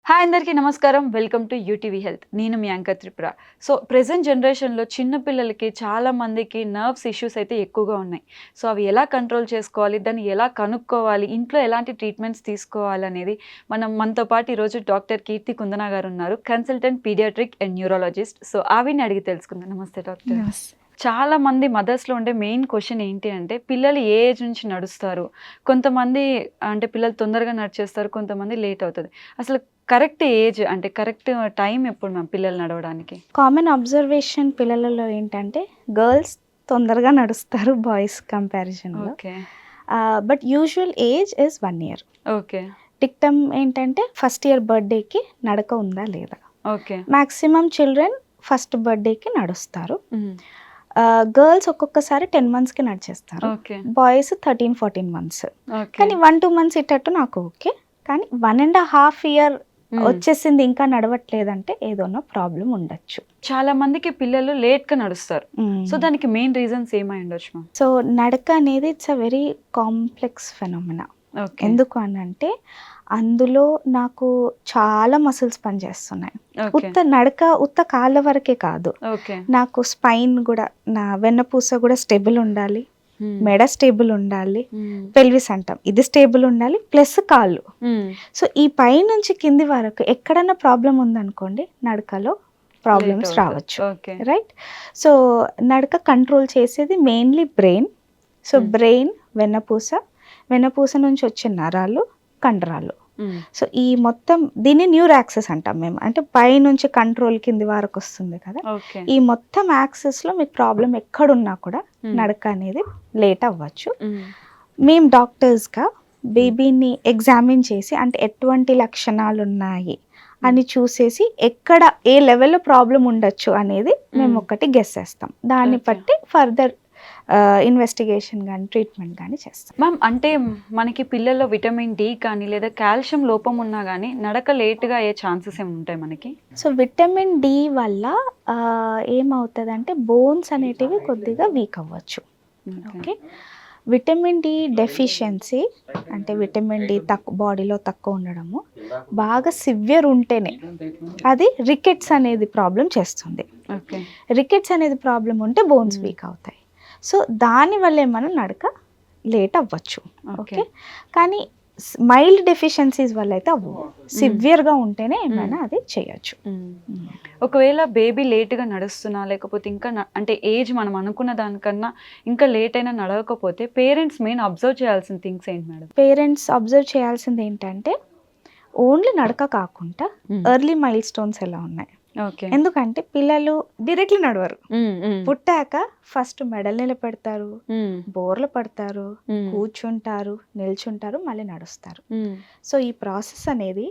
Hi అందరికీ నమస్కారం. Welcome to UTV health. నేను మీ యాంకర్ త్రిపుర. సో, ప్రెజెంట్ జనరేషన్‌లో చిన్న పిల్లలకి చాలా మందికి నర్వ్స్ ఇష్యూస్ అయితే ఎక్కువగా ఉన్నాయి. సో, అవి ఎలా కంట్రోల్ చేసుకోవాలి? దాన్ని ఎలా కనుక్కోవాలి? ఇంట్లో ఎలాంటి ట్రీట్మెంట్స్ తీసుకోవాలనేది మనతో పాటు ఈరోజు డాక్టర్ కీర్తి కుందన గారు ఉన్నారు. Consultant paediatric and neurologist. So, ఆవిడని అడిగి తెలుసుకుందాం. నమస్తే డాక్టర్. యెస్. చాలా మంది మదర్స్‌లో ఉండే మెయిన్ క్వెషన్ ఏంటి అంటే పిల్లలు ఏ ఏజ్ నుంచి నడుస్తారు? కొంతమంది అంటే పిల్లలు తొందరగా నడిచేస్తారు. కొంతమంది లేట్ అవుతది. అసలు కరెక్ట్ ఏజ్ అంటే కరెక్ట్ టైం ఎప్పుడు మ్యామ్ పిల్లలు నడవడానికి? కామన్ అబ్జర్వేషన్ పిల్లలలో ఏంటంటే గర్ల్స్ తొందరగా నడుస్తారు బాయ్స్ కంపారిజన్‌లో. Okay. But usual age is 1 year. Okay. Dictum ఏంటంటే ఫస్ట్ ఇయర్ బర్త్‌డేకి నడక ఉందా లేదా. ఓకే. మాక్సిమం చిల్డ్రన్ ఫస్ట్ బర్త్‌డేకి నడుస్తారు. హ్మ్. గర్ల్స్ ఒక్కొక్కసారి 10 మంత్స్‌కి నడిచేస్తారు. ఓకే. Boys 13, 14 months. ఓకే. కానీ 1, 2 మంత్స్ ఇట్టట్టు నాకు ఓకే. కానీ 1.5 ఇయర్ వచ్చేసింది ఇంకా నడవట్లేదంటే ఏదోనో ప్రాబ్లం ఉండొచ్చు. చాలా మందికి పిల్లలు లేట్‌గా నడుస్తారు. సో, దానికి మెయిన్ రీజన్స్ ఏమై ఉండొచ్చు మ్యామ్? సో నడక అనేది it's a very complex phenomena. Okay. ఎందుకు అనంటే అందులో నాకు చాలా మసిల్స్ పనిచేస్తున్నాయి. ఓకే. ఉత్త కాళ్ళ వరకే కాదు, ఓకే. నాకు స్పైన్ కూడా, నా వెన్నపూస కూడా స్టేబుల్ ఉండాలి, హ్మ్. మెడ స్టేబుల్ ఉండాలి, హ్మ్. పెల్విస్ అంటాం ఇది స్టేబుల్ ఉండాలి, ప్లస్ కాళ్ళు. హ్మ్. సో ఈ పై నుంచి కింది వరకు ఎక్కడన్నా ప్రాబ్లం ఉందనుకోండి నడకలో ప్రాబ్లమ్స్ లేట్ అవుతది. రావచ్చు. ఓకే. రైట్. సో నడక కంట్రోల్ చేసేది మెయిన్లీ బ్రెయిన్. సో బ్రెయిన్, వెన్నపూస నుంచి వచ్చే నరాలు, కండరాలు. హ్మ్. సో ఈ మొత్తం దీన్ని న్యూర్ యాక్సెస్ అంటాం మేము. అంటే పై నుంచి కంట్రోల్ కింది వరకు వస్తుంది కదా. ఓకే. ఈ మొత్తం యాక్సెస్లో మీకు ప్రాబ్లం ఎక్కడున్నా కూడా నడక అనేది లేట్ అవ్వచ్చు. హ్మ్. మేము డాక్టర్స్గా బేబీని ఎగ్జామిన్ చేసి అంటే ఎటువంటి లక్షణాలు ఉన్నాయి అని చూసేసి ఎక్కడ ఏ లెవెల్లో ప్రాబ్లం ఉండొచ్చు అనేది మేము ఒకటి గెస్ చేస్తాం. దాన్ని Okay. బట్టి ఫర్దర్ ఇన్వెస్టిగేషన్ కానీ ట్రీట్మెంట్ కానీ చేస్తాం. మ్యామ్ అంటే మనకి పిల్లల్లో విటమిన్ డి కానీ లేదా కాల్షియం లోపం ఉన్నా కానీ నడక లేట్‌గా అయ్యే ఛాన్సెస్ ఏమి ఉంటాయి మనకి? సో విటమిన్ డి వల్ల ఏమవుతుందంటే బోన్స్ అనేటివి కొద్దిగా వీక్ అవ్వచ్చు. Okay. Okay. Vitamin D deficiency అంటే విటమిన్ డి బాడీలో తక్కువ ఉండడము బాగా సివియర్ ఉంటేనే అది రికెట్స్ అనేది ప్రాబ్లం చేస్తుంది. ఓకే. రికెట్స్ అనేది ప్రాబ్లం ఉంటే బోన్స్ వీక్ అవుతాయి. సో దానివల్ల ఏమైనా నడక లేట్ అవ్వచ్చు. ఓకే. ఓకే. కానీ మైల్డ్ డెఫిషియన్సీస్ వల్ల అయితే అవ్వవు. సివియర్గా ఉంటేనే ఏమైనా అది చేయొచ్చు. ఒకవేళ బేబీ లేట్‌గా నడుస్తున్నా లేకపోతే ఇంకా అంటే ఏజ్ మనం అనుకున్న దానికన్నా ఇంకా లేట్ అయినా నడవకపోతే పేరెంట్స్ మెయిన్ అబ్జర్వ్ చేయాల్సిన థింగ్స్ ఏంటి మేడం? పేరెంట్స్ అబ్జర్వ్ చేయాల్సింది ఏంటంటే ఓన్లీ నడక కాకుండా ఎర్లీ మైల్ స్టోన్స్ ఎలా ఉన్నాయి. ఓకే. ఎందుకంటే పిల్లలు డైరెక్ట్లీ నడవరు. పుట్టాక ఫస్ట్ మెడలు నిలబెడతారు, బోర్లు పడతారు, కూర్చుంటారు, నిల్చుంటారు, మళ్ళీ నడుస్తారు. సో ఈ ప్రాసెస్ అనేది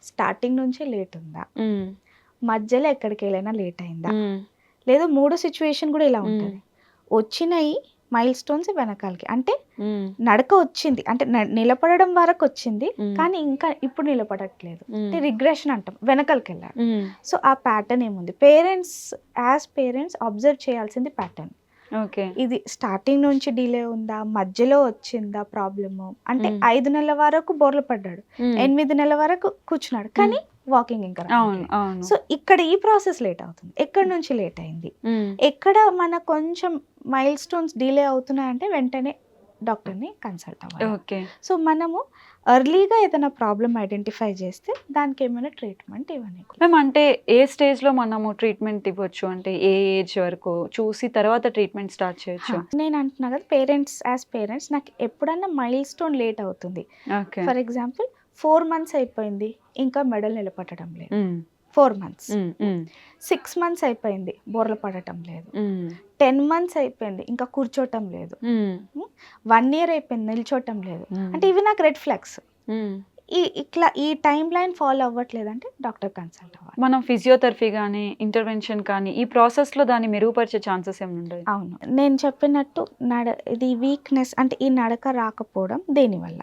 స్టార్టింగ్ నుంచే లేట్ ఉందా, మధ్యలో ఎక్కడికి వెళ్ళైనా లేట్ అయిందా, లేదా మూడో సిచ్యువేషన్ కూడా ఇలా ఉంటుంది. వచ్చినాయి మైల్ స్టోన్స్ వెనకాలకి అంటే నడక వచ్చింది అంటే నిలబడడం వరకు వచ్చింది కానీ ఇంకా ఇప్పుడు నిలబడట్లేదు అంటే రిగ్రెషన్ అంటాం, వెనకాలకి వెళ్ళాలి. సో ఆ ప్యాటర్న్ ఏముంది, పేరెంట్స్ అబ్జర్వ్ చేయాల్సింది ప్యాటర్న్. ఓకే. ఇది స్టార్టింగ్ నుంచి డిలే ఉందా, మధ్యలో వచ్చిందా ప్రాబ్లము అంటే 5 నెలల వరకు బోర్లు పడ్డాడు, 8 నెలల వరకు కూర్చున్నాడు కానీ వాకింగ్ ఇంకా అవును. అవును. సో ఇక్కడ ఈ ప్రాసెస్ లేట్ అవుతుంది. ఎక్కడి నుంచి లేట్ అయింది, ఎక్కడ మన కొంచెం మైల్ స్టోన్స్ డిలే అవుతున్నాయంటే వెంటనే డాక్టర్ని కన్సల్ట్ అవ్వాలి. ఓకే. సో మనము ఎర్లీగా ఏదైనా ప్రాబ్లం ఐడెంటిఫై చేస్తే దానికి ఏమైనా ట్రీట్మెంట్ ఇవ్వని. మ్యామ్ అంటే ఏ స్టేజ్‌లో మనము ట్రీట్మెంట్ ఇవ్వచ్చు? అంటే ఏ ఏజ్ వరకు చూసి తర్వాత ట్రీట్మెంట్ స్టార్ట్ చేయొచ్చు? నేను అంటున్నా కదా, పేరెంట్స్ నాకు ఎప్పుడన్నా మైల్ స్టోన్ లేట్ అవుతుంది. ఓకే. ఫర్ ఎగ్జాంపుల్ 4 మంత్స్ అయిపోయింది ఇంకా మెడలు నిలబడటం లేదు, 4 మంత్స్. 6 మంత్స్ అయిపోయింది బోర్లు పడటం లేదు, 10 మంత్స్ అయిపోయింది ఇంకా కూర్చోటం లేదు, 1 ఇయర్ అయిపోయింది నిల్చోటం లేదు అంటే ఇవి నాకు రెడ్ ఫ్లాగ్స్. ఇట్లా ఈ టైం లైన్ ఫాలో అవ్వట్లేదంటే డాక్టర్ కన్సల్ట్ అవ్వాలి. మనం ఫిజియోథెరపీ కానీ ఇంటర్వెన్షన్ కానీ ఈ ప్రాసెస్లో దాన్ని మెరుగుపరిచే ఛాన్సెస్ ఏమి ఉంటాయి? అవును, నేను చెప్పినట్టు ఇది వీక్నెస్ అంటే ఈ నడక రాకపోవడం దేనివల్ల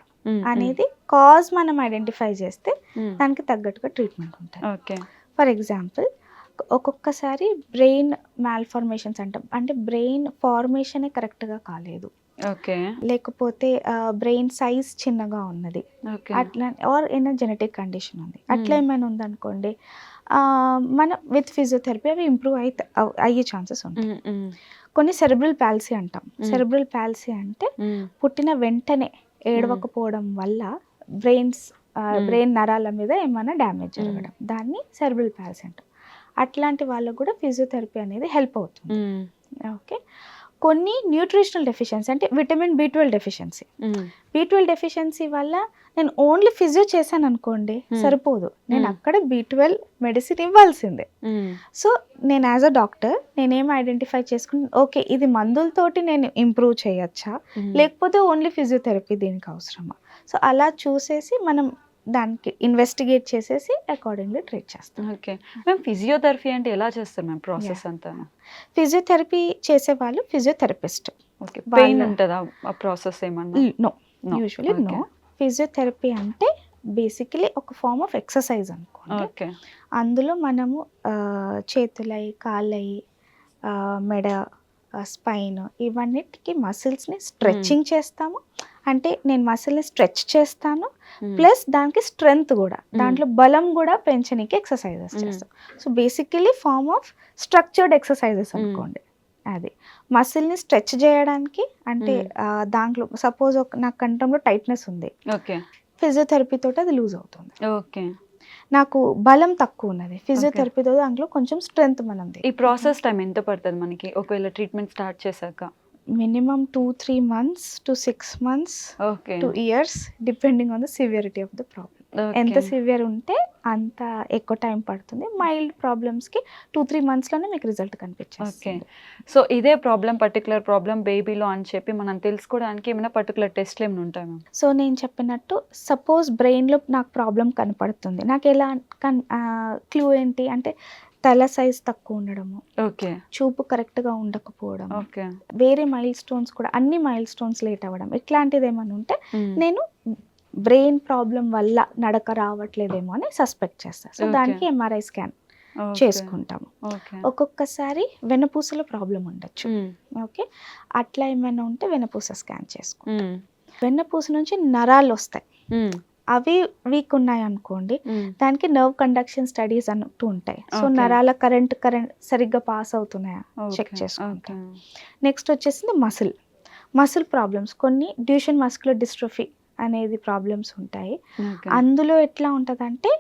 అనేది కాజ్ మనం ఐడెంటిఫై చేస్తే దానికి తగ్గట్టుగా ట్రీట్మెంట్ ఉంటుంది. ఓకే. ఫర్ ఎగ్జాంపుల్ ఒక్కొక్కసారి బ్రెయిన్ మాల్ఫార్మేషన్స్ అంటాం, అంటే బ్రెయిన్ ఫార్మేషనే కరెక్ట్గా కాలేదు, ఓకే. లేకపోతే బ్రెయిన్ సైజ్ చిన్నగా ఉన్నది, ఓకే. అట్లా ఆర్ ఏమైనా జెనెటిక్ కండిషన్ ఉంది, అట్లా హ్మ్. ఏమైనా ఉందనుకోండి, మనం విత్ ఫిజియోథెరపీ అవి ఇంప్రూవ్ అయ్యే ఛాన్సెస్ ఉంటాయి. హ్మ్. హ్మ్. కొన్ని సెరెబ్రల్ పాలసీ అంటాం. హ్మ్. సెరెబ్రల్ పాలసీ అంటే హ్మ్. పుట్టిన వెంటనే ఏడవకపోవడం వల్ల బ్రెయిన్ నరాల మీద ఏమైనా డ్యామేజ్ జరగడం, దాన్ని సెరెబ్రల్ పాలసీ అంటాం. అట్లాంటి వాళ్ళకు కూడా ఫిజియోథెరపీ అనేది హెల్ప్ అవుతుంది. హ్మ్. ఓకే. కొన్ని న్యూట్రిషనల్ డెఫిషియన్సీ అంటే విటమిన్ B12 డెఫిషియన్సీ. హ్మ్. B12 డెఫిషియన్సీ వల్ల నేను ఓన్లీ ఫిజియో చేశాను అనుకోండి సరిపోదు, నేను అక్కడ B12 మెడిసిన్ ఇవ్వాల్సిందే. హ్మ్. సో నేను యాజ్ అ డాక్టర్ నేనేం ఐడెంటిఫై చేసుకుని, ఓకే ఇది మందులతోటి నేను ఇంప్రూవ్ చేయొచ్చా, లేకపోతే ఓన్లీ ఫిజియోథెరపీ దీనికి అవసరమా. సో అలా చూసేసి మనం దానికి ఇన్వెస్టిగేట్ చేసేసి అకార్డింగ్లీ ట్రీట్ చేస్తాం. ఓకే. మ్యామ్ ఫిజియోథెరపీ అంటే ఎలా చేస్తారు మ్యామ్ ప్రాసెస్ అంతా? ఫిజియోథెరపీ చేసేవాళ్ళు ఫిజియోథెరపిస్ట్. ఓకే. పెయిన్ ఉంటదా ఆ ప్రాసెస్ ఏమన్నా? No, usually no. ఫిజియోథెరపీ అంటే బేసికలీ ఒక ఫార్మ్ ఆఫ్ ఎక్సర్సైజ్ అనుకోండి. ఓకే. అందులో మనము చేతులై, కాళ్ళై, మెడ, స్పైన్ ఇవన్నిటికి మసిల్స్ని స్ట్రెచ్చింగ్ చేస్తాము. అంటే నేను మసిల్ని స్ట్రెచ్ చేస్తాను, ప్లస్ దానికి స్ట్రెంగ్త్ కూడా, దాంట్లో బలం కూడా పెంచడానికి ఎక్సర్సైజెస్ చేస్తాం. So basically form of structured exercises అనుకోండి. అది మసిల్ని స్ట్రెచ్ చేయడానికి, అంటే దాంట్లో సపోజ్ నాకు కంఠంలో టైట్నెస్ ఉంది, ఓకే. ఫిజియోథెరపీ తోటి అది లూజ్ అవుతుంది. ఓకే. నాకు బలం తక్కువ ఉన్నది, ఫిజియోథెరపీతో దాంట్లో కొంచెం స్ట్రెంగ్త్ మనది. ఈ ప్రాసెస్ టైం ఎంత పడుతుంది మనకి ఒకవేళ ట్రీట్మెంట్ స్టార్ట్ చేశాక? Minimum 2-3 months to 6 months okay. to years depending on the severity of the problem. ఎంత సివియర్ ఉంటే అంత ఎక్కువ టైం పడుతుంది. మైల్డ్ ప్రాబ్లమ్స్కి 2-3 monthsలోనే మీకు రిజల్ట్ ఓకే. కనిపించేస్తుంది. సో ఇదే పర్టికులర్ ప్రాబ్లం బేబీలో అని చెప్పి మనం తెలుసుకోవడానికి ఏమైనా పర్టికులర్ టెస్ట్లు ఏమైనా ఉంటాయి మ్యామ్? సో నేను చెప్పినట్టు సపోజ్ బ్రెయిన్లో నాకు ప్రాబ్లం కనపడుతుంది, నాకు ఎలా క్లూ ఏంటి అంటే తల సైజ్ తక్కువ ఉండడము, ఓకే. చూపు కరెక్ట్గా ఉండకపోవడం, ఓకే. వేరే మైల్ స్టోన్స్ కూడా అన్ని మైల్ స్టోన్స్ లేట్ అవ్వడం, ఇట్లాంటిది ఏమైనా ఉంటే నేను బ్రెయిన్ ప్రాబ్లం వల్ల నడక రావట్లేదేమో అని సస్పెక్ట్ చేస్తాను. సో దానికి MRI స్కాన్ చేసుకుంటాము. ఒక్కొక్కసారి వెన్నపూసలో ప్రాబ్లం ఉండొచ్చు. ఓకే, అట్లా ఏమైనా ఉంటే వెన్నపూస స్కాన్ చేసుకుంటాం. వెన్నపూస నుంచి నరాలు వస్తాయి, అవి వీక్ ఉన్నాయి అనుకోండి, దానికి నర్వ్ కండక్షన్ స్టడీస్ అంటూ ఉంటాయి. సో నరాల కరెంట్ సరిగ్గా పాస్ అవుతున్నాయా చెక్ చేసుకుంటాం. నెక్స్ట్ వచ్చేసింది మసిల్ ప్రాబ్లమ్స్. కొన్ని డ్యూషన్ మస్కులర్ డిస్ట్రోఫీ అనేది ప్రాబ్లమ్స్ ఉంటాయి. అందులో ఎట్లా ఉంటుందంటే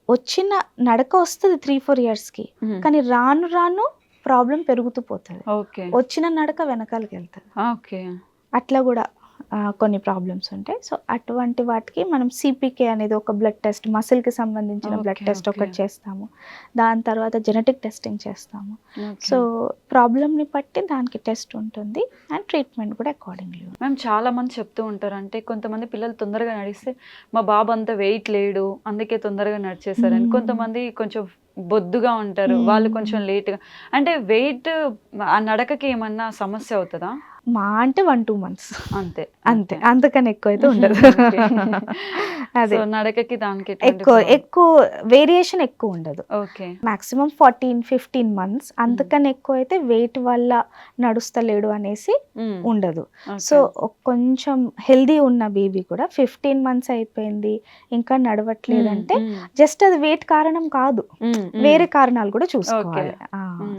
వచ్చిన నడక వస్తుంది 3-4 yearsకి, కానీ రాను రాను ప్రాబ్లం పెరుగుతూ పోతుంది, వచ్చిన నడక వెనకాలకి వెళ్తుంది. అట్లా కూడా కొన్ని ప్రాబ్లమ్స్ ఉంటాయి. సో అటువంటి వాటికి మనం CPK అనేది ఒక బ్లడ్ టెస్ట్, మసిల్కి సంబంధించిన బ్లడ్ టెస్ట్ ఒకటి చేస్తాము. దాని తర్వాత జెనెటిక్ టెస్టింగ్ చేస్తాము. సో ప్రాబ్లమ్ని బట్టి దానికి టెస్ట్ ఉంటుంది అండ్ ట్రీట్మెంట్ కూడా అకార్డింగ్లీ. మ్యామ్ చాలా మంది చెప్తూ ఉంటారు, అంటే కొంతమంది పిల్లలు తొందరగా నడిస్తే మా బాబు అంత వెయిట్ లేడు అందుకే తొందరగా నడిచేశారని, కొంతమంది కొంచెం బొద్దుగా ఉంటారు వాళ్ళు కొంచెం లేట్గా, అంటే వెయిట్ ఆ నడకకి ఏమన్నా సమస్య అవుతుందా? మా అంటే 1-2 months అంతే, అంతకన్నా ఎక్కువ అయితే ఉండదు. అదే నడకకి దానికి ఎక్కువ వేరియేషన్ ఎక్కువ ఉండదు. ఓకే. మాక్సిమం 14-15 months, అంతకన్నా ఎక్కువ అయితే వెయిట్ వల్ల నడుస్తలేడు అనేసి ఉండదు. సో కొంచెం హెల్దీ ఉన్న బేబీ కూడా 15 months అయిపోయింది ఇంకా నడవట్లేదంటే జస్ట్ అది వెయిట్ కారణం కాదు, వేరే కారణాలు కూడా చూసుకోవాలి.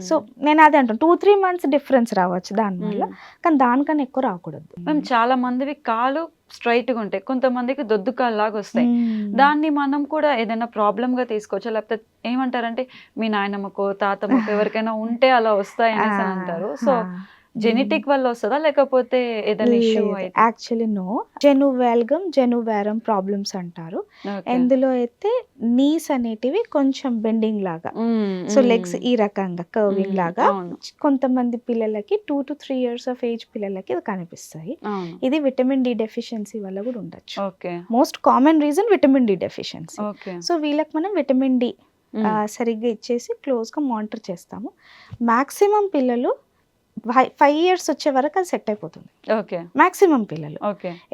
సో నేను అదే అంటాను, 2-3 months డిఫరెన్స్ రావచ్చు దానివల్ల, కానీ దానికన్నా ఎక్కువ రాకూడదు. మేము చాలా మందివి కాలు స్ట్రైట్గా ఉంటాయి, కొంతమందికి దొద్దు కాలు లాగా వస్తాయి. దాన్ని మనం కూడా ఏదైనా ప్రాబ్లమ్ గా తీసుకోవచ్చా, లేకపోతే ఏమంటారంటే మీ నాయనమ్మకో తాతమ్మకో ఎవరికైనా ఉంటే అలా వస్తాయి అనేసి అంటారు. సో జెనెటిక్ వల్ల వస్తుందా లేకపోతే ఏదైనా ఇష్యూ? యాక్చువల్లీ నో, జెనువాల్గమ్ ప్రాబ్లమ్స్ అంటారు. ఎందులో అయితే నీస్ అనేటివి కొంచెం బెండింగ్ లాగా, సో లెగ్స్ ఈ రకంగా కర్వింగ్ లాగా కొంతమంది పిల్లలకి 2-3 years ఆఫ్ ఏజ్ పిల్లలకి ఇది కనిపిస్తాయి. ఇది విటమిన్ D డెఫిషియన్సీ వల్ల కూడా ఉండొచ్చు. Most common reason vitamin D deficiency. So వీళ్ళకి మనం విటమిన్ D సరిగ్గా ఇచ్చేసి క్లోజ్గా మానిటర్ చేస్తాము. మాక్సిమం పిల్లలు 5 years వచ్చే వరకు అది సెట్ అయిపోతుంది. మాక్సిమం పిల్లలు.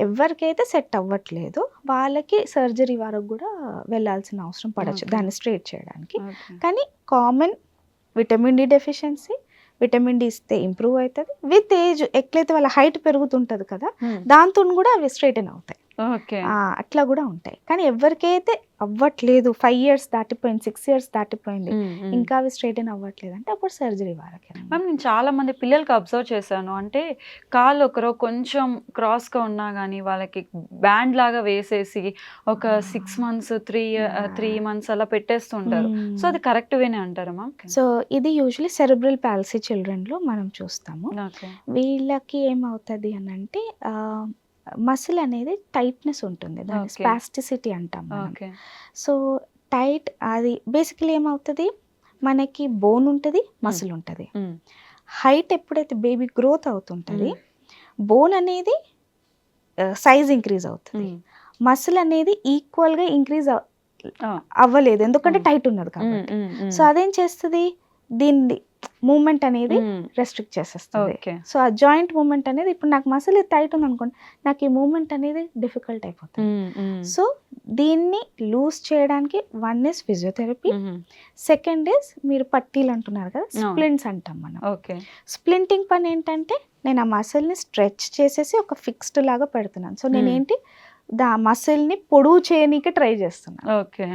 ఎవరికైతే సెట్ అవ్వట్లేదు వాళ్ళకి సర్జరీ వరకు కూడా వెళ్ళాల్సిన అవసరం పడవచ్చు దాన్ని స్ట్రేట్ చేయడానికి. కానీ common vitamin D deficiency, vitamin D ఇస్తే ఇంప్రూవ్ అవుతుంది. విత్ ఏజ్ ఎట్లయితే వాళ్ళ హైట్ పెరుగుతుంటుంది కదా, దాంతో కూడా అవి స్ట్రైటన్ అవుతాయి. ఓకే. అట్లా కూడా ఉంటాయి. కానీ ఎవరికైతే అవ్వట్లేదు, 5 years దాటిపోయింది, 6 years దాటిపోయింది, ఇంకా అవి స్ట్రైటన్ అవ్వట్లేదు అంటే అప్పుడు సర్జరీ వారకే. మ్యామ్ నేను చాలా మంది పిల్లలకి అబ్జర్వ్ చేశాను. అంటే కాళ్ళు ఒకరో కొంచెం క్రాస్గా ఉన్నా కానీ వాళ్ళకి బ్యాండ్ లాగా వేసేసి ఒక 6 months 3 months అలా పెట్టేస్తుంటారు. సో అది కరెక్ట్ వేనే అంటారా మ్యామ్? సో ఇది యూజువలీ సెరెబ్రల్ పాలసీ చిల్డ్రన్లో మనం చూస్తాము. ఓకే. వీళ్ళకి ఏమవుతుంది అని అంటే మసిల్ అనేది టైట్నెస్ ఉంటుంది, దాన్ని Okay. స్పాస్టిసిటీ అంటాం మనం. ఓకే. సో టైట్ అది బేసికలీ ఏమవుతుంది, మనకి బోన్ ఉంటుంది, మసిల్ ఉంటుంది. హైట్ ఎప్పుడైతే బేబీ గ్రోత్ అవుతుంటుంది, బోన్ అనేది సైజ్ ఇంక్రీజ్ అవుతుంది, మసిల్ అనేది ఈక్వల్గా ఇంక్రీజ్ అవ్వలేదు, ఎందుకంటే టైట్ ఉన్నది కాబట్టి. సో అదేం చేస్తుంది, దీన్ని మూమెంట్ అనేది రెస్ట్రిక్ట్ చేసేస్తుంది. ఓకే. సో ఆ జాయింట్ మూమెంట్ అనేది, ఇప్పుడు నాకు మసిల్ టైట్ ఉంది అనుకోండి, నాకు ఈ మూమెంట్ అనేది డిఫికల్ట్ అయిపోతుంది. సో దీన్ని లూజ్ చేయడానికి one is physiotherapy, second is మీరు పట్టీలు అంటున్నారు కదా, స్ప్లింట్స్ అంటాం మనం. ఓకే. స్ప్లింటింగ్ పని ఏంటంటే నేను ఆ మసిల్ని స్ట్రెచ్ చేసేసి ఒక ఫిక్స్డ్ లాగా పెడుతున్నాను. సో నేనేంటి మసిల్ని పొడువు చేయనీకి ట్రై చేస్తున్నాను. ఓకే.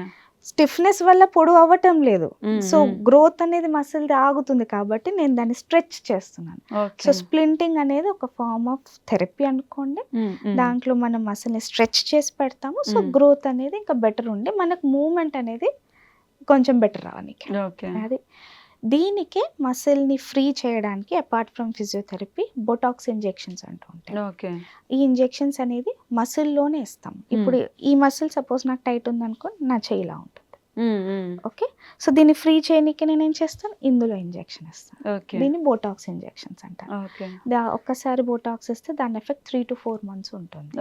స్టిఫ్నెస్ వల్ల పొడవు అవ్వటం లేదు, సో గ్రోత్ అనేది మసిల్ ఆగుతుంది కాబట్టి నేను దాన్ని స్ట్రెచ్ చేస్తున్నాను. సో స్ప్లింటింగ్ అనేది ఒక ఫార్మ్ ఆఫ్ థెరపీ అనుకోండి. దాంట్లో మనం మసిల్ని స్ట్రెచ్ చేసి పెడతాము. సో గ్రోత్ అనేది ఇంకా బెటర్ ఉండి మనకు మూమెంట్ అనేది కొంచెం బెటర్ రావడానికి. అది దీనికి మసిల్ని ఫ్రీ చేయడానికి apart from physiotherapy Botox injections అంటూ ఉంటాయి. ఈ ఇంజెక్షన్స్ అనేది మసిల్లోనే ఇస్తాం. ఇప్పుడు ఈ మసిల్ సపోజ్ నాకు టైట్ ఉందనుకో, నా చేయిలా ఉంటుంది. ఓకే. సో దీన్ని ఫ్రీ చేయడానికి నేను ఏం చేస్తాను, ఇందులో ఇంజెక్షన్ ఇస్తాను. దీన్ని బోటాక్స్ ఇంజెక్షన్స్ అంటారు. ఒక్కసారి బోటాక్స్ ఇస్తే దాని ఎఫెక్ట్ 3 to 4 months ఉంటుంది.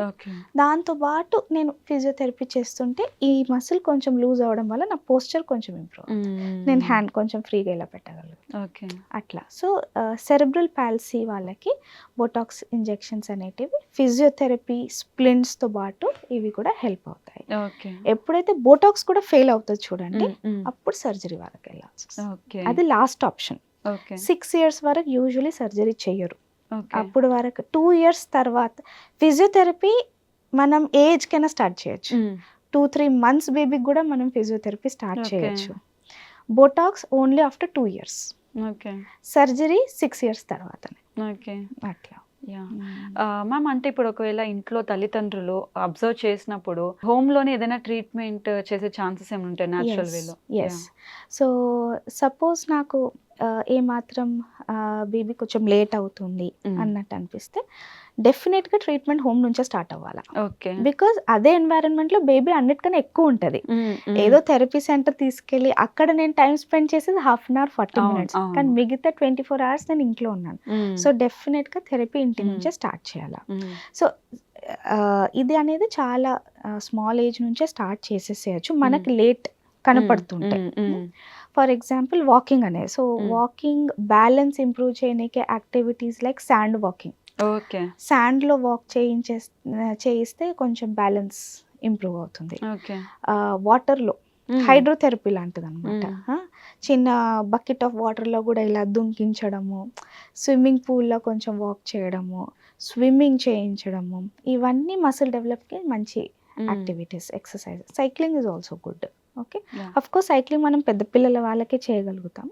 దాంతో పాటు నేను ఫిజియోథెరపీ చేస్తుంటే ఈ మసిల్ కొంచెం లూజ్ అవ్వడం వల్ల నా పోస్చర్ కొంచెం ఇంప్రూవ్ అవుతుంది, నేను హ్యాండ్ కొంచెం ఫ్రీగా ఇలా పెట్టగలను అట్లా. సో సెరెబ్రల్ పాలసీ వాళ్ళకి బోటాక్స్ ఇంజెక్షన్స్ అనేటివి ఫిజియోథెరపీ స్ప్లింట్స్తో పాటు ఇవి కూడా హెల్ప్ అవుతాయి. ఎప్పుడైతే బోటాక్స్ కూడా ఫెయిల్ అవుతుంది చూడండి, అప్పుడు సర్జరీ వరకు వెళ్ళాల్సి వస్తుంది. అది లాస్ట్ ఆప్షన్. 6 years వరకు యూజువలీ సర్జరీ చెయ్యరు. అప్పుడు వరకు 2 years తర్వాత ఫిజియోథెరపీ మనం ఏజ్ కైనా స్టార్ట్ చేయొచ్చు. 2-3 months బేబీకి కూడా మనం ఫిజియోథెరపీ స్టార్ట్ చేయొచ్చు. Botox only after 2 years, surgery 6 years తర్వాతనే. అట్లా. మ్యామ్ అంటే ఇప్పుడు ఒకవేళ ఇంట్లో తల్లిదండ్రులు అబ్జర్వ్ చేసినప్పుడు హోమ్లోనే ఏదైనా ట్రీట్మెంట్ చేసే ఛాన్సెస్ ఏమైనా ఉంటాయి న్యాచురల్ వేలో? సో సపోజ్ నాకు ఏమాత్రం బేబీ కొంచెం లేట్ అవుతుంది అన్నట్టు అనిపిస్తే డెఫినెట్గా ట్రీట్మెంట్ హోమ్ నుంచే స్టార్ట్ అవ్వాలి. బికాజ్ అదే ఎన్వైరన్మెంట్లో బేబీ అన్నిటికన్నా ఎక్కువ ఉంటుంది. ఏదో థెరపీ సెంటర్ తీసుకెళ్ళి అక్కడ నేను టైం స్పెండ్ చేసేది 1/2 hour 40 minutes, కానీ మిగతా 24 hours నేను ఇంట్లో ఉన్నాను. సో డెఫినెట్గా థెరపీ ఇంటి నుంచే స్టార్ట్ చేయాలి. సో ఇది అనేది చాలా స్మాల్ ఏజ్ నుంచే స్టార్ట్ చేసేసేయచ్చు, మనకి లేట్ కనపడుతుంటాయి. ఫర్ ఎగ్జాంపుల్ వాకింగ్ అనేది, సో వాకింగ్ బ్యాలెన్స్ ఇంప్రూవ్ చేయడానికి యాక్టివిటీస్ లైక్ శాండ్ వాకింగ్. శాండ్లో వాక్ చేయిస్తే కొంచెం బ్యాలెన్స్ ఇంప్రూవ్ అవుతుంది. వాటర్లో హైడ్రోథెరపీ లాంటిది అనమాట. చిన్న బకెట్ ఆఫ్ వాటర్లో కూడా ఇలా దుంకించడము, స్విమ్మింగ్ పూల్లో కొంచెం వాక్ చేయడము, స్విమ్మింగ్ చేయించడము, ఇవన్నీ మసిల్ డెవలప్కి మంచి activities, exercise. Cycling is also good. Okay. Of course cycling మనం పెద్ద పిల్లల వాళ్ళకే చేయగలుగుతాం,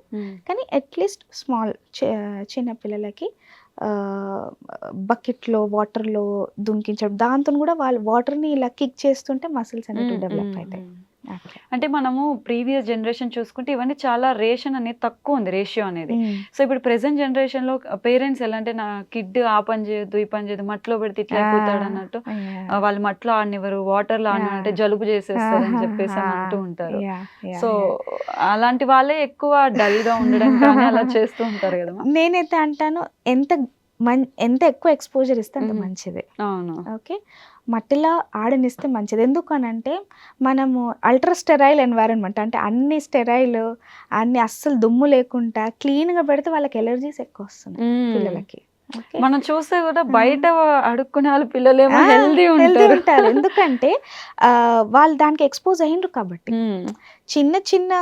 కానీ అట్లీస్ట్ స్మాల్ చిన్న పిల్లలకి బకెట్లో వాటర్లో దుంకించడం, దాంతో కూడా వాళ్ళు వాటర్ని ఇలా కిక్ చేస్తుంటే మసిల్స్ అనేవి డెవలప్ అవుతాయి. అంటే మనము ప్రీవియస్ జనరేషన్ చూసుకుంటే ఇవన్నీ చాలా రేషన్ అనేది తక్కువ ఉంది, రేషియో అనేది. సో ఇప్పుడు ప్రెసెంట్ జనరేషన్ లో పేరెంట్స్ ఎలా అంటే నా కిడ్ ఆ పని చేయొద్దు ఈ పని చేయదు, మట్లో పెడితే ఇట్లా అయిపోతాడు అన్నట్టు, వాళ్ళు మట్లో ఆడనివ్వరు, వాటర్ లో ఆడినంటే జలుబు చేసేస్తారు అని చెప్పేసి అని అంటూ ఉంటారు. సో అలాంటి వాళ్ళే ఎక్కువ డల్ గా ఉండడం కానీ అలా చేస్తూ ఉంటారు కదా. నేనైతే అంటాను ఎంత ఎక్కువ ఎక్స్పోజర్ ఇస్తే అంత మంచిది. అవును. ఓకే. మట్టిలో ఆడనిస్తే మంచిది. ఎందుకనంటే మనము అల్ట్రా స్టెరైల్ ఎన్వైరన్మెంట్, అంటే అన్ని స్టెరైల్, అన్ని అస్సలు దుమ్ము లేకుండా క్లీన్గా పెడితే వాళ్ళకి ఎలర్జీస్ ఎక్కువ వస్తున్నాయి పిల్లలకి. ఓకే. మనం చూస్తే కూడా బయట అడుక్కునే వాళ్ళ పిల్లలేమో హెల్దీ హెల్దీ ఉంటారు. ఉంటారు. ఎందుకంటే వాళ్ళు దానికి ఎక్స్‌పోజ్ అయ్యిండ్రు కాబట్టి. హ్మ్. చిన్న చిన్న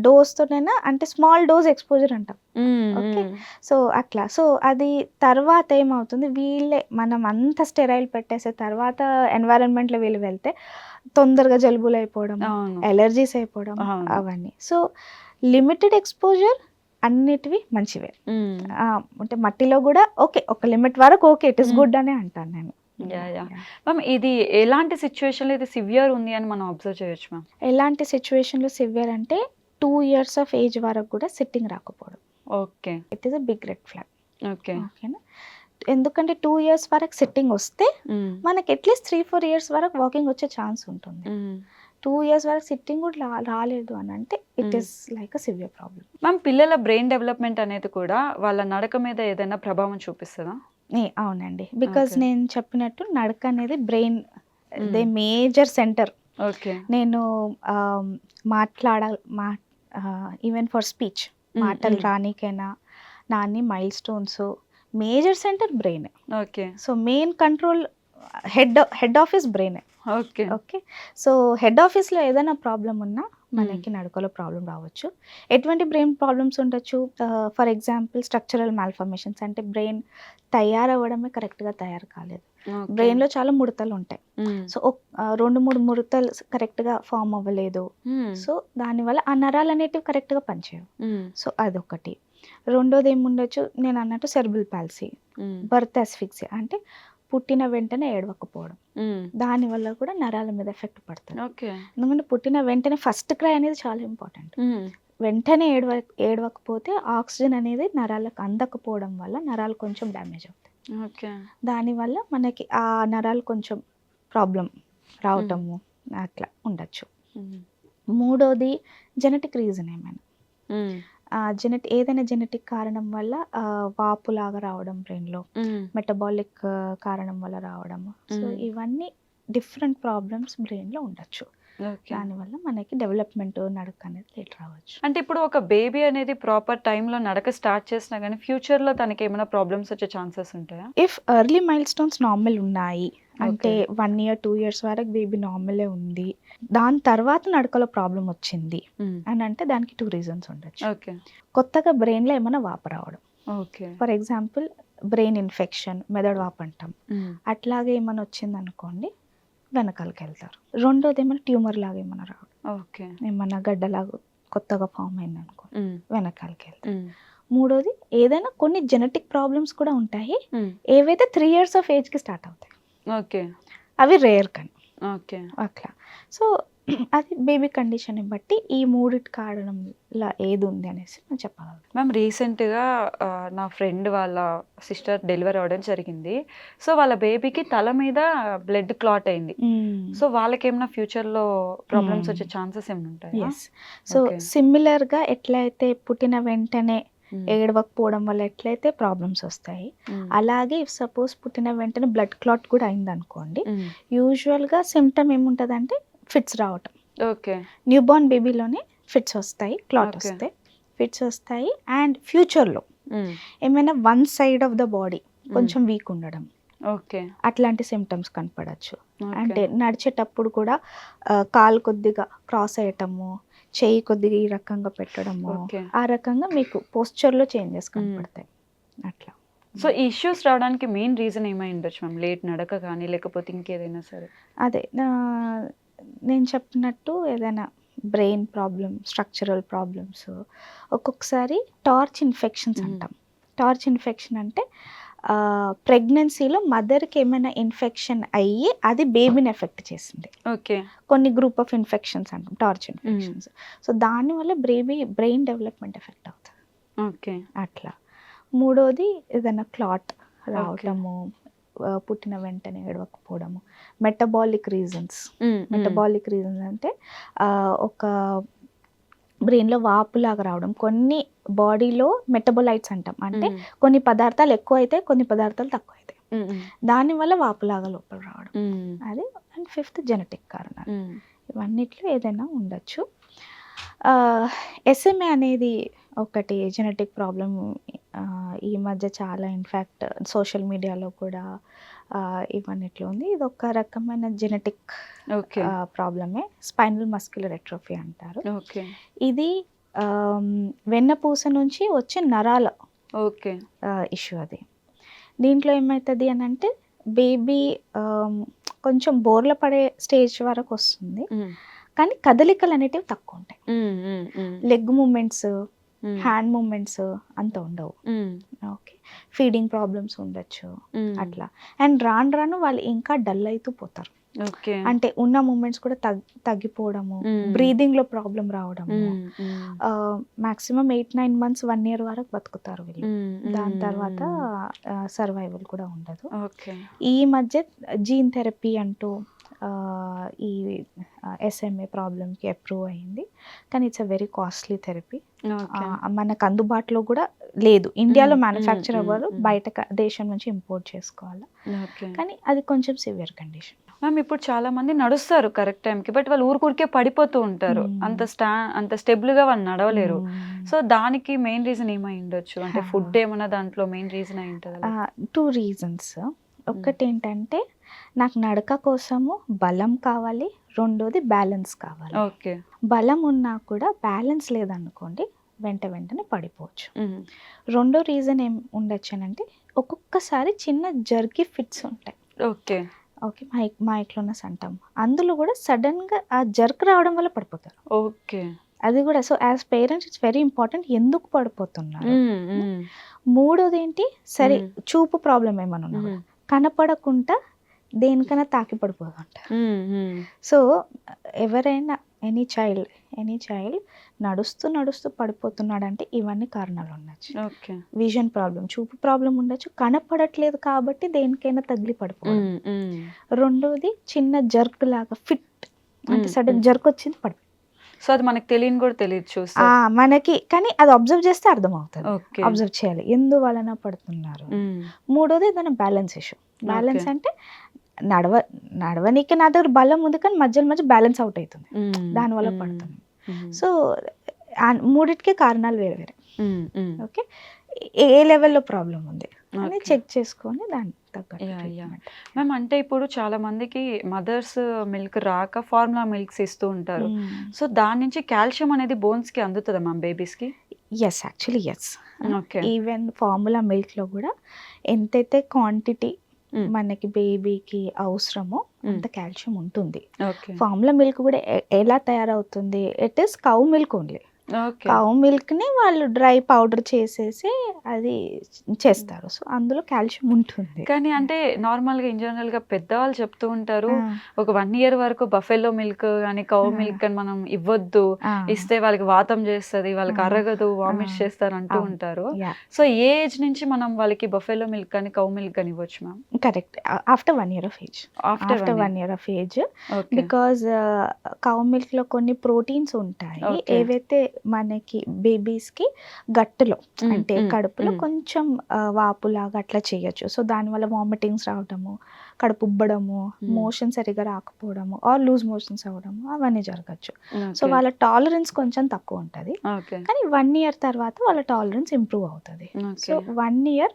డోస్‌తోనైనా అంటే స్మాల్ డోస్ ఎక్స్‌పోజర్ అంటాం. హ్మ్. ఓకే. హ్మ్. సో, అట్లా. సో, అది తర్వాత ఏమవుతుంది వీళ్ళే మనం అంత స్టెరైల్ పెట్టేసే తర్వాత ఎన్వైరన్మెంట్‌లో వీళ్ళు వెళ్తే తొందరగా జలుబులయిపోవడము, అవును. ఎలర్జీస్ అయిపోవడం అవును. అవన్నీ. సో, లిమిటెడ్ ఎక్స్‌పోజర్ అన్నిటివి మంచివే. హ్మ్. అంటే మట్టిలో గూడా ఓకే. ఒక లిమిట్ వరకు ఓకే. ఇట్ ఈస్ హ్మ్. గుడ్ అనే అంటాను నేను. యాహ్! యాహ్! యాహ్! మ్యామ్ ఇది ఎలాంటి సిట్యుయేషన్‌లో ఇది సివియర్ ఉంది అని మనం అబ్జర్వ్ చేయొచ్చు మ్యామ్? ఎలాంటి సిట్యుయేషన్‌లో సివియర్ అంటే 2 ఇయర్స్ ఆఫ్ ఏజ్ వరకు కూడా సిట్టింగ్ రాకపోవడం. Okay. It is a big red flag. Okay. ఓకేనా. ఎందుకంటే 2 ఇయర్స్ వరకు సిట్టింగ్ వస్తే హ్మ్. మనకి అట్‌లీస్ట్ 3, 4 ఇయర్స్ వరకు వాకింగ్ వచ్చే ఛాన్స్ ఉంటుంది. హ్మ్. 2 ఇయర్స్ వరకు సిట్టింగ్ కూడా రాలేదు అని అంటే ఇట్ హ్మ్. Is like a severe problem. Ma'am పిల్లల బ్రెయిన్ డెవలప్‌మెంట్ అనేది కూడా వాళ్ళ నడక మీద ఏదైనా ప్రభావం చూపిస్తదా? అవునండి. Because okay. నేను చెప్పినట్టు నడక అనేది బ్రెయిన్ దే హ్మ్. Major centre. ఓకే. నేను ఆహ్, మాట్లాడ మా ఈవెన్ ఫర్ స్పీచ్ హ్మ్. మాటలు హ్మ్. రానీకైనా నా అన్ని మైల్‌స్టోన్స్ మేజర్ సెంటర్ బ్రెయినే. Okay. So, main control head office బ్రెయినే. ఓకే. ఓకే. సో, హెడ్ ఆఫీస్‌లో ఏదైనా ప్రాబ్లమ్ ఉన్నా హ్మ్. మనకి నడకలో ప్రాబ్లమ్ రావచ్చు. ఎటువంటి బ్రెయిన్ ప్రాబ్లమ్స్ ఉండొచ్చు? ఫర్ ఎగ్జాంపుల్ స్ట్రక్చరల్ మాల్‌ఫార్మేషన్స్ అంటే బ్రెయిన్ తయారవ్వడమే కరెక్ట్‌గా తయారు కాలేదు. ఓకే. బ్రెయిన్‌లో చాలా ముడతలుంటాయి. హ్మ్. సో, 2, 3 ముడతలు కరెక్ట్‌గా ఫార్మ్ అవ్వలేదు. హ్మ్. సో, దానివల్ల ఆ నరాలనేటివి కరెక్ట్‌గా పనిచేయవు. హ్మ్. సో, అదొకటి. రెండోదేముండొచ్చు నేనన్నట్టు సెరెబ్రల్ పాల్సీ, హ్మ్. బర్త్ అస్ఫిక్సియా అంటే పుట్టిన వెంటనే ఏడవకపోవడం. హ్మ్. దానివల్ల కూడా నరాల మీద ఎఫెక్ట్ పడతది. ఓకే. ఎందుకంటే పుట్టిన వెంటనే ఫస్ట్ క్రై అనేది చాలా ఇంపార్టెంట్. హ్మ్. వెంటనే ఏడవకపోతే ఆక్సిజన్ అనేది నరాలకు అందకపోవడం వల్ల నరాలు కొంచెం డ్యామేజ్ అవుతాయి. ఓకే. దానివల్ల మనకి ఆ నరాలు కొంచెం ప్రాబ్లమ్ హ్మ్. రావటము అట్లా ఉండొచ్చు. హ్మ్. మూడోది జెనెటిక్ రీజన్ ఏమైనా. హ్మ్. ఏదైనా జెనెటిక్ కారణం వల్ల వాపులాగా రావడం బ్రెయిన్‌లో, హ్మ్. మెటబాలిక్ కారణం వల్ల రావడము. సో, హ్మ్. ఇవన్నీ డిఫరెంట్ ప్రాబ్లమ్స్ బ్రెయిన్‌లో ఉండొచ్చు. ఓకే. దానివల్ల మనకి డెవలప్‌మెంట్ నడక అనేది లేట్ రావచ్చు. అంటే ఇప్పుడు ఒక బేబీ అనేది ప్రాపర్ టైమ్‌లో నడక స్టార్ట్ చేసినా గాని ఫ్యూచర్‌లో తనకేమైనా ప్రాబ్లమ్స్ వచ్చే ఛాన్సెస్ ఉంటాయా? ఇఫ్ ఎర్లీ మైల్‌స్టోన్స్ నార్మల్ ఉన్నాయి. అంటే ఓకే. 1 ఇయర్, 2 ఇయర్స్ వరకు బేబీ నార్మలే ఉంది. దాని తర్వాత నడకలో ప్రాబ్లమ్ వచ్చింది హ్మ్. అని అంటే దానికి 2 రీజన్స్ ఉండొచ్చు. ఓకే. కొత్తగా బ్రెయిన్‌లో ఏమైనా వాపు రావడం. Okay. For example brain infection, మెదడు వాపు అంటాం. హ్మ్. అట్లాగే ఏమైనా వచ్చిందనుకోండి వెనకాలకెళ్తారు. రెండోదేమన్నా ట్యూమర్ లాగా ఏమన్నా రావడం. ఓకే. ఏమన్నా గడ్డలాగా కొత్తగా ఫార్మ్ అయిందనుకో హ్మ్. వెనకాలకెళ్తారు. హ్మ్. మూడోది ఏదైనా కొన్ని జెనెటిక్ ప్రాబ్లమ్స్ కూడా ఉంటాయి. హ్మ్. ఏవైతే 3 ఇయర్స్ ఆఫ్ ఏజ్‌కి స్టార్ట్ అవుతాయి. ఓకే. అవి రేర్ కానీ. ఓకే. అట్లా. సో, అది బేబీ కండిషన్‌ని బట్టి ఈ మూడిటి కారణంలా ఏదుంది అనేసి నేను చెప్పగలను. మ్యామ్ రీసెంట్‌గా నా ఫ్రెండ్ వాళ్ళ సిస్టర్ డెలివరీ అవ్వడం జరిగింది. సో, వాళ్ళ బేబీకి తల మీద బ్లడ్ క్లాట్ అయింది. సో, వాళ్ళకేమైనా ఫ్యూచర్‌లో ప్రాబ్లమ్స్ వచ్చే ఛాన్సెస్ ఏమైనా ఉంటాయా? యెస్. So, okay. సిమిలర్‌గా ఎట్లయితే పుట్టిన వెంటనే హ్మ్. ఏడవకపోవడం వల్ల ఎట్లయితే ప్రాబ్లమ్స్ వస్తాయి. హ్మ్. అలాగే ఇఫ్ సపోజ్ పుట్టిన వెంటనే బ్లడ్ క్లాట్ కూడా అయిందనుకోండి. హ్మ్. యూజువల్‌గా సిమ్టమ్ ఏముంటదంటే ఫిట్స్ రావటం. ఓకే. న్యూబార్న్ బేబీలోనే ఫిట్స్ వస్తాయి. Clot okay. వస్తాయి. ఫిట్స్ వస్తాయి అండ్ ఫ్యూచర్‌లో హ్మ్. ఏమైనా one side of the body హ్మ్. కొంచెం వీక్ ఉండడం. ఓకే. అట్లాంటి సిమ్టమ్స్ కనపడొచ్చు. ఓకే. అంటే నడిచేటప్పుడు కూడా కాలు కొద్దిగా క్రాస్ అయ్యటము, చెయ్యి కొద్దిగా ఈ రకంగా పెట్టడము, ఓకే. ఆ రకంగా మీకు పోస్చర్‌లో చేంజెస్ హ్మ్. కనపడతాయి. అట్లా. సో, ఈ ఇష్యూస్ రావడానికి మెయిన్ రీజన్ ఏమై ఉండొచ్చు మ్యామ్? లేట్ నడక గాని, లేకపోతే ఇంకేదైనా సరే? అదే నేను చెప్పినట్టు ఏదైనా బ్రెయిన్ ప్రాబ్లమ్, స్ట్రక్చరల్ ప్రాబ్లమ్స్ ఒక్కొక్కసారి టార్చ్ ఇన్ఫెక్షన్స్ హ్మ్. అంటాం. టార్చ్ ఇన్ఫెక్షన్ అంటే ప్రెగ్నెన్సీలో మదర్‌కి ఏమైనా ఇన్ఫెక్షన్ అయ్యి అది బేబీని ఎఫెక్ట్ చేసింది. ఓకే. కొన్ని గ్రూప్ ఆఫ్ ఇన్ఫెక్షన్స్ అంటాం. టార్చ్ హ్మ్. ఇన్ఫెక్షన్స్. సో, దానివల్ల బ్రెయిన్ డెవలప్‌మెంట్ ఎఫెక్ట్ అవుతది. ఓకే. అట్లా. మూడోది ఏదైనా క్లాట్ ఓకే. రావటము, పుట్టిన వెంటనే ఏడవకపోవడము. Metabolic reasons. హ్మ్. హ్మ్. మెటబాలిక్ రీజన్స్ అంటే ఒక బ్రెయిన్‌లో వాపులాగా రావడం. కొన్ని బాడీలో మెటబోలైట్స్ అంటాం. అంటే హ్మ్. కొన్ని పదార్థాలు ఎక్కువైతాయి, కొన్ని పదార్థాలు తక్కువైతాయి. హ్మ్. హ్మ్. దానివల్ల వాపులాగా లోపల రావడం. హ్మ్. అది అండ్ ఫిఫ్త్ జెనెటిక్ కారణాలు. హ్మ్. ఇవన్నిట్లో ఏదైనా ఉండొచ్చు. ఎస్ఎంఏ అనేది ఒకటి జెనెటిక్ ప్రాబ్లమ్ ఈ మధ్య చాలా ఇన్ఫ్యాక్ట్ సోషల్ మీడియాలో కూడా ఇవన్నిట్లో ఉంది. ఇది ఒక రకమైన జెనెటిక్ ఓకే. ప్రాబ్లమే, స్పైనల్ మస్క్యులర్ ఎట్రోఫీ అంటారు. ఓకే. ఇది వెన్నపూస నుంచి వచ్చే నరాల ఓకే. ఇష్యూ అది. దీంట్లో ఏమవుతుంది అని అంటే బేబీ కొంచెం బోర్ల పడే స్టేజ్ వరకు వస్తుంది, కానీ కదలికలు అనేటివి తక్కువ ఉంటాయి. లెగ్ మూమెంట్స్, హ్యాండ్ మూమెంట్స్ అంత ఉండవు. ఓకే, ఫీడింగ్ ప్రాబ్లమ్స్ ఉండొచ్చు అట్లా. అండ్ రాను రాను వాళ్ళు ఇంకా డల్ అవుతూ పోతారు. ఓకే. అంటే ఉన్న మూమెంట్స్ కూడా తగ్గిపోవడము, బ్రీదింగ్ లో ప్రాబ్లం రావడము. మాక్సిమం 8-9 months 1 year వరకు బతుకుతారు వీళ్ళు. దాని తర్వాత సర్వైవల్ కూడా ఉండదు. ఈ మధ్య జీన్ థెరపీ అంటూ ఈ SMA ప్రాబ్లమ్కి అప్రూవ్ అయింది, కానీ it's a very costly therapy. మనకు అందుబాటులో కూడా లేదు, ఇండియాలో మ్యానుఫ్యాక్చర్ అవ్వరు, బయట దేశం నుంచి ఇంపోర్ట్ చేసుకోవాలి. కానీ అది కొంచెం సివియర్ కండిషన్. మ్యామ్, ఇప్పుడు చాలా మంది నడుస్తారు కరెక్ట్ టైంకి, బట్ వాళ్ళు ఊరికే పడిపోతూ ఉంటారు. అంత స్టెబుల్గా వాళ్ళు నడవలేరు. సో దానికి మెయిన్ రీజన్ ఏమై ఉండొచ్చు? అంటే ఫుడ్ ఏమన్నా దాంట్లో మెయిన్ రీజన్ అయి ఉంటుంది? 2 reasons. ఒకటి ఏంటంటే నాకు నడక కోసము బలం కావాలి, రెండోది బ్యాలెన్స్ కావాలి. ఓకే. బలం ఉన్నా కూడా బ్యాలెన్స్ లేదనుకోండి వెంటనే పడిపోవచ్చు. రెండో రీజన్ ఏం ఉండొచ్చు అని అంటే ఒక్కొక్కసారి చిన్న జర్కీ ఫిట్స్ ఉంటాయి. ఓకే. ఓకే, మైక్లోనస్ అంటాం. అందులో కూడా సడన్గా ఆ జర్క్ రావడం వల్ల పడిపోతారు. ఓకే. అది కూడా so as parents it's very important ఎందుకు పడిపోతున్నారు. మూడోది ఏంటి, సరే చూపు ప్రాబ్లం ఏమన్నా ఉన్నా కూడా కనపడకుండా దేనికైనా తాకి పడిపోతుంటారు. సో ఎవరైనా ఎనీ చైల్డ్ నడుస్తూ పడిపోతున్నాడంటే ఇవన్నీ కారణాలు ఉండొచ్చు. విజన్ ప్రాబ్లం, చూపు ప్రాబ్లం ఉండొచ్చు, కనపడట్లేదు కాబట్టి దేనికైనా తగిలి పడిపోవడం. రెండోది చిన్న జర్క్ లాగా ఫిట్ అంటే సడన్ జర్క్ వచ్చింది పడిపోయి. సో అది మనకి తెలియని కూడా తెలియచ్చు మనకి, కానీ అది అబ్జర్వ్ చేస్తే అర్థమవుతుంది. అబ్జర్వ్ చేయాలి ఎందువలన పడుతున్నారు. మూడోది ఏదైనా బ్యాలెన్స్ ఇష్యూ. బ్యాలెన్స్ అంటే నడవనికి నా దగ్గర బలం ఉంది కానీ మధ్య బ్యాలెన్స్ అవుట్ అవుతుంది, దానివల్ల పడుతుంది. సో మూడిటికి కారణాలు వేరే. ఓకే, ఏ లెవెల్లో ప్రాబ్లం ఉంది అని చెక్ చేసుకొని దాన్ని తగ్గట్టు. మ్యామ్, అంటే ఇప్పుడు చాలా మందికి మదర్స్ మిల్క్ రాక ఫార్ములా మిల్క్స్ ఇస్తూ ఉంటారు. సో దాని నుంచి కాల్షియం అనేది బోన్స్ కి అందుతుందా మ్యామ్ బేబీస్ కి? Actually yes. Even formula milk లో కూడా ఎంతైతే క్వాంటిటీ మనకి బేబీకి అవసరమో అంత కాల్షియం ఉంటుంది. ఫార్ములా మిల్క్ కూడా ఎలా తయారవుతుంది, it is cow milk only. Cow milk ని వాళ్ళు డ్రై పౌడర్ చేసేసి అది చేస్తారు. సో అందులో కాల్షియం ఉంటుంది. కానీ అంటే నార్మల్ గా ఇన్ జనరల్ గా పెద్దవాళ్ళు చెప్తూ ఉంటారు, ఒక 1 year వరకు బఫెలో మిల్క్ అని కౌ మిల్క్ అని మనం ఇవ్వద్దు, ఇస్తే వాళ్ళకి వాతం చేస్తుంది, వాళ్ళకి అరగదు, వామిట్ చేస్తారు అంటూ ఉంటారు. సో ఏ ఏజ్ నుంచి మనం వాళ్ళకి బఫెలో మిల్క్ అని కౌ మిల్క్ అని ఇవ్వచ్చు ma'am? Correct, after 1 year of age. After 1 year of age, because cow milk లో కొన్ని ప్రోటీన్స్ ఉంటాయి ఏవైతే మనకి బేబీస్ కి గట్టులో అంటే కడుపులో కొంచెం వాపులాగా అట్లా చేయొచ్చు. సో దానివల్ల వామిటింగ్స్ రావడము, కడుపు ఉబ్బడము, మోషన్ సరిగా రాకపోవడము ఆర్ లూజ్ మోషన్స్ అవ్వడము అవన్నీ జరగచ్చు. సో వాళ్ళ టాలరెన్స్ కొంచెం తక్కువ ఉంటుంది, కానీ 1 year తర్వాత వాళ్ళ టాలరెన్స్ ఇంప్రూవ్ అవుతుంది. సో 1 year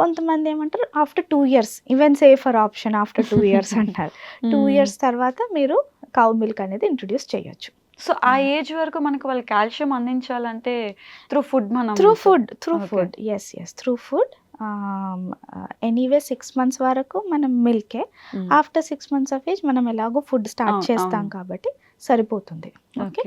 కొంతమంది ఏమంటారు after 2 years even safer option after 2 years అంటారు. 2 years తర్వాత మీరు కౌ మిల్క్ అనేది ఇంట్రొడ్యూస్ చేయొచ్చు. సో ఆ ఏజ్ వరకు మనకు వాళ్ళు కాల్షియం అందించాలంటే through food yes through food. Anyway 6 months వరకు మనం మిల్కే. ఆఫ్టర్ 6 months ఆఫ్ ఏజ్ మనం ఎలాగో ఫుడ్ స్టార్ట్ చేస్తాం కాబట్టి సరిపోతుంది. ఓకే,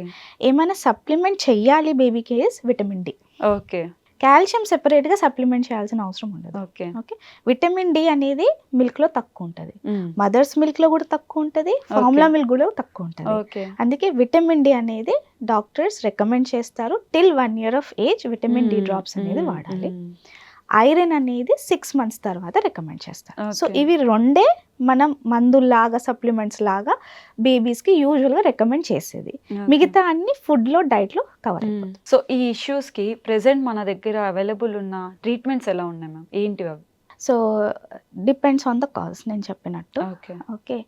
ఏమైనా సప్లిమెంట్ చెయ్యాలి బేబీకి విటమిన్ డి. ఓకే, కాల్షియం సెపరేట్గా సప్లిమెంట్ చేయాల్సిన అవసరం ఉండదు. ఓకే, విటమిన్ డి అనేది మిల్క్లో తక్కువ ఉంటుంది, మదర్స్ మిల్క్లో కూడా తక్కువ ఉంటుంది, ఫార్ములా మిల్క్ కూడా తక్కువ ఉంటుంది. అందుకే విటమిన్ డి అనేది డాక్టర్స్ రికమెండ్ చేస్తారు till 1 year of age vitamin D drops అనేది వాడాలి. ఐరన్ అనేది 6 months తర్వాత రికమెండ్ చేస్తారు. సో ఇవి రెండే మనం మందులాగా సప్లిమెంట్స్ లాగా బేబీస్కి యూజువల్గా రికమెండ్ చేసేది. మిగతా అన్ని ఫుడ్లో డైట్లో కవర్ అయిపోతుంది. సో ఈ ఇష్యూస్కి ప్రెసెంట్ మన దగ్గర అవైలబుల్ ఉన్న ట్రీట్మెంట్స్ ఎలా ఉన్నాయి మ్యామ్, ఏంటివి అవి? So depends on the cause నేను చెప్పినట్టు. ఓకే,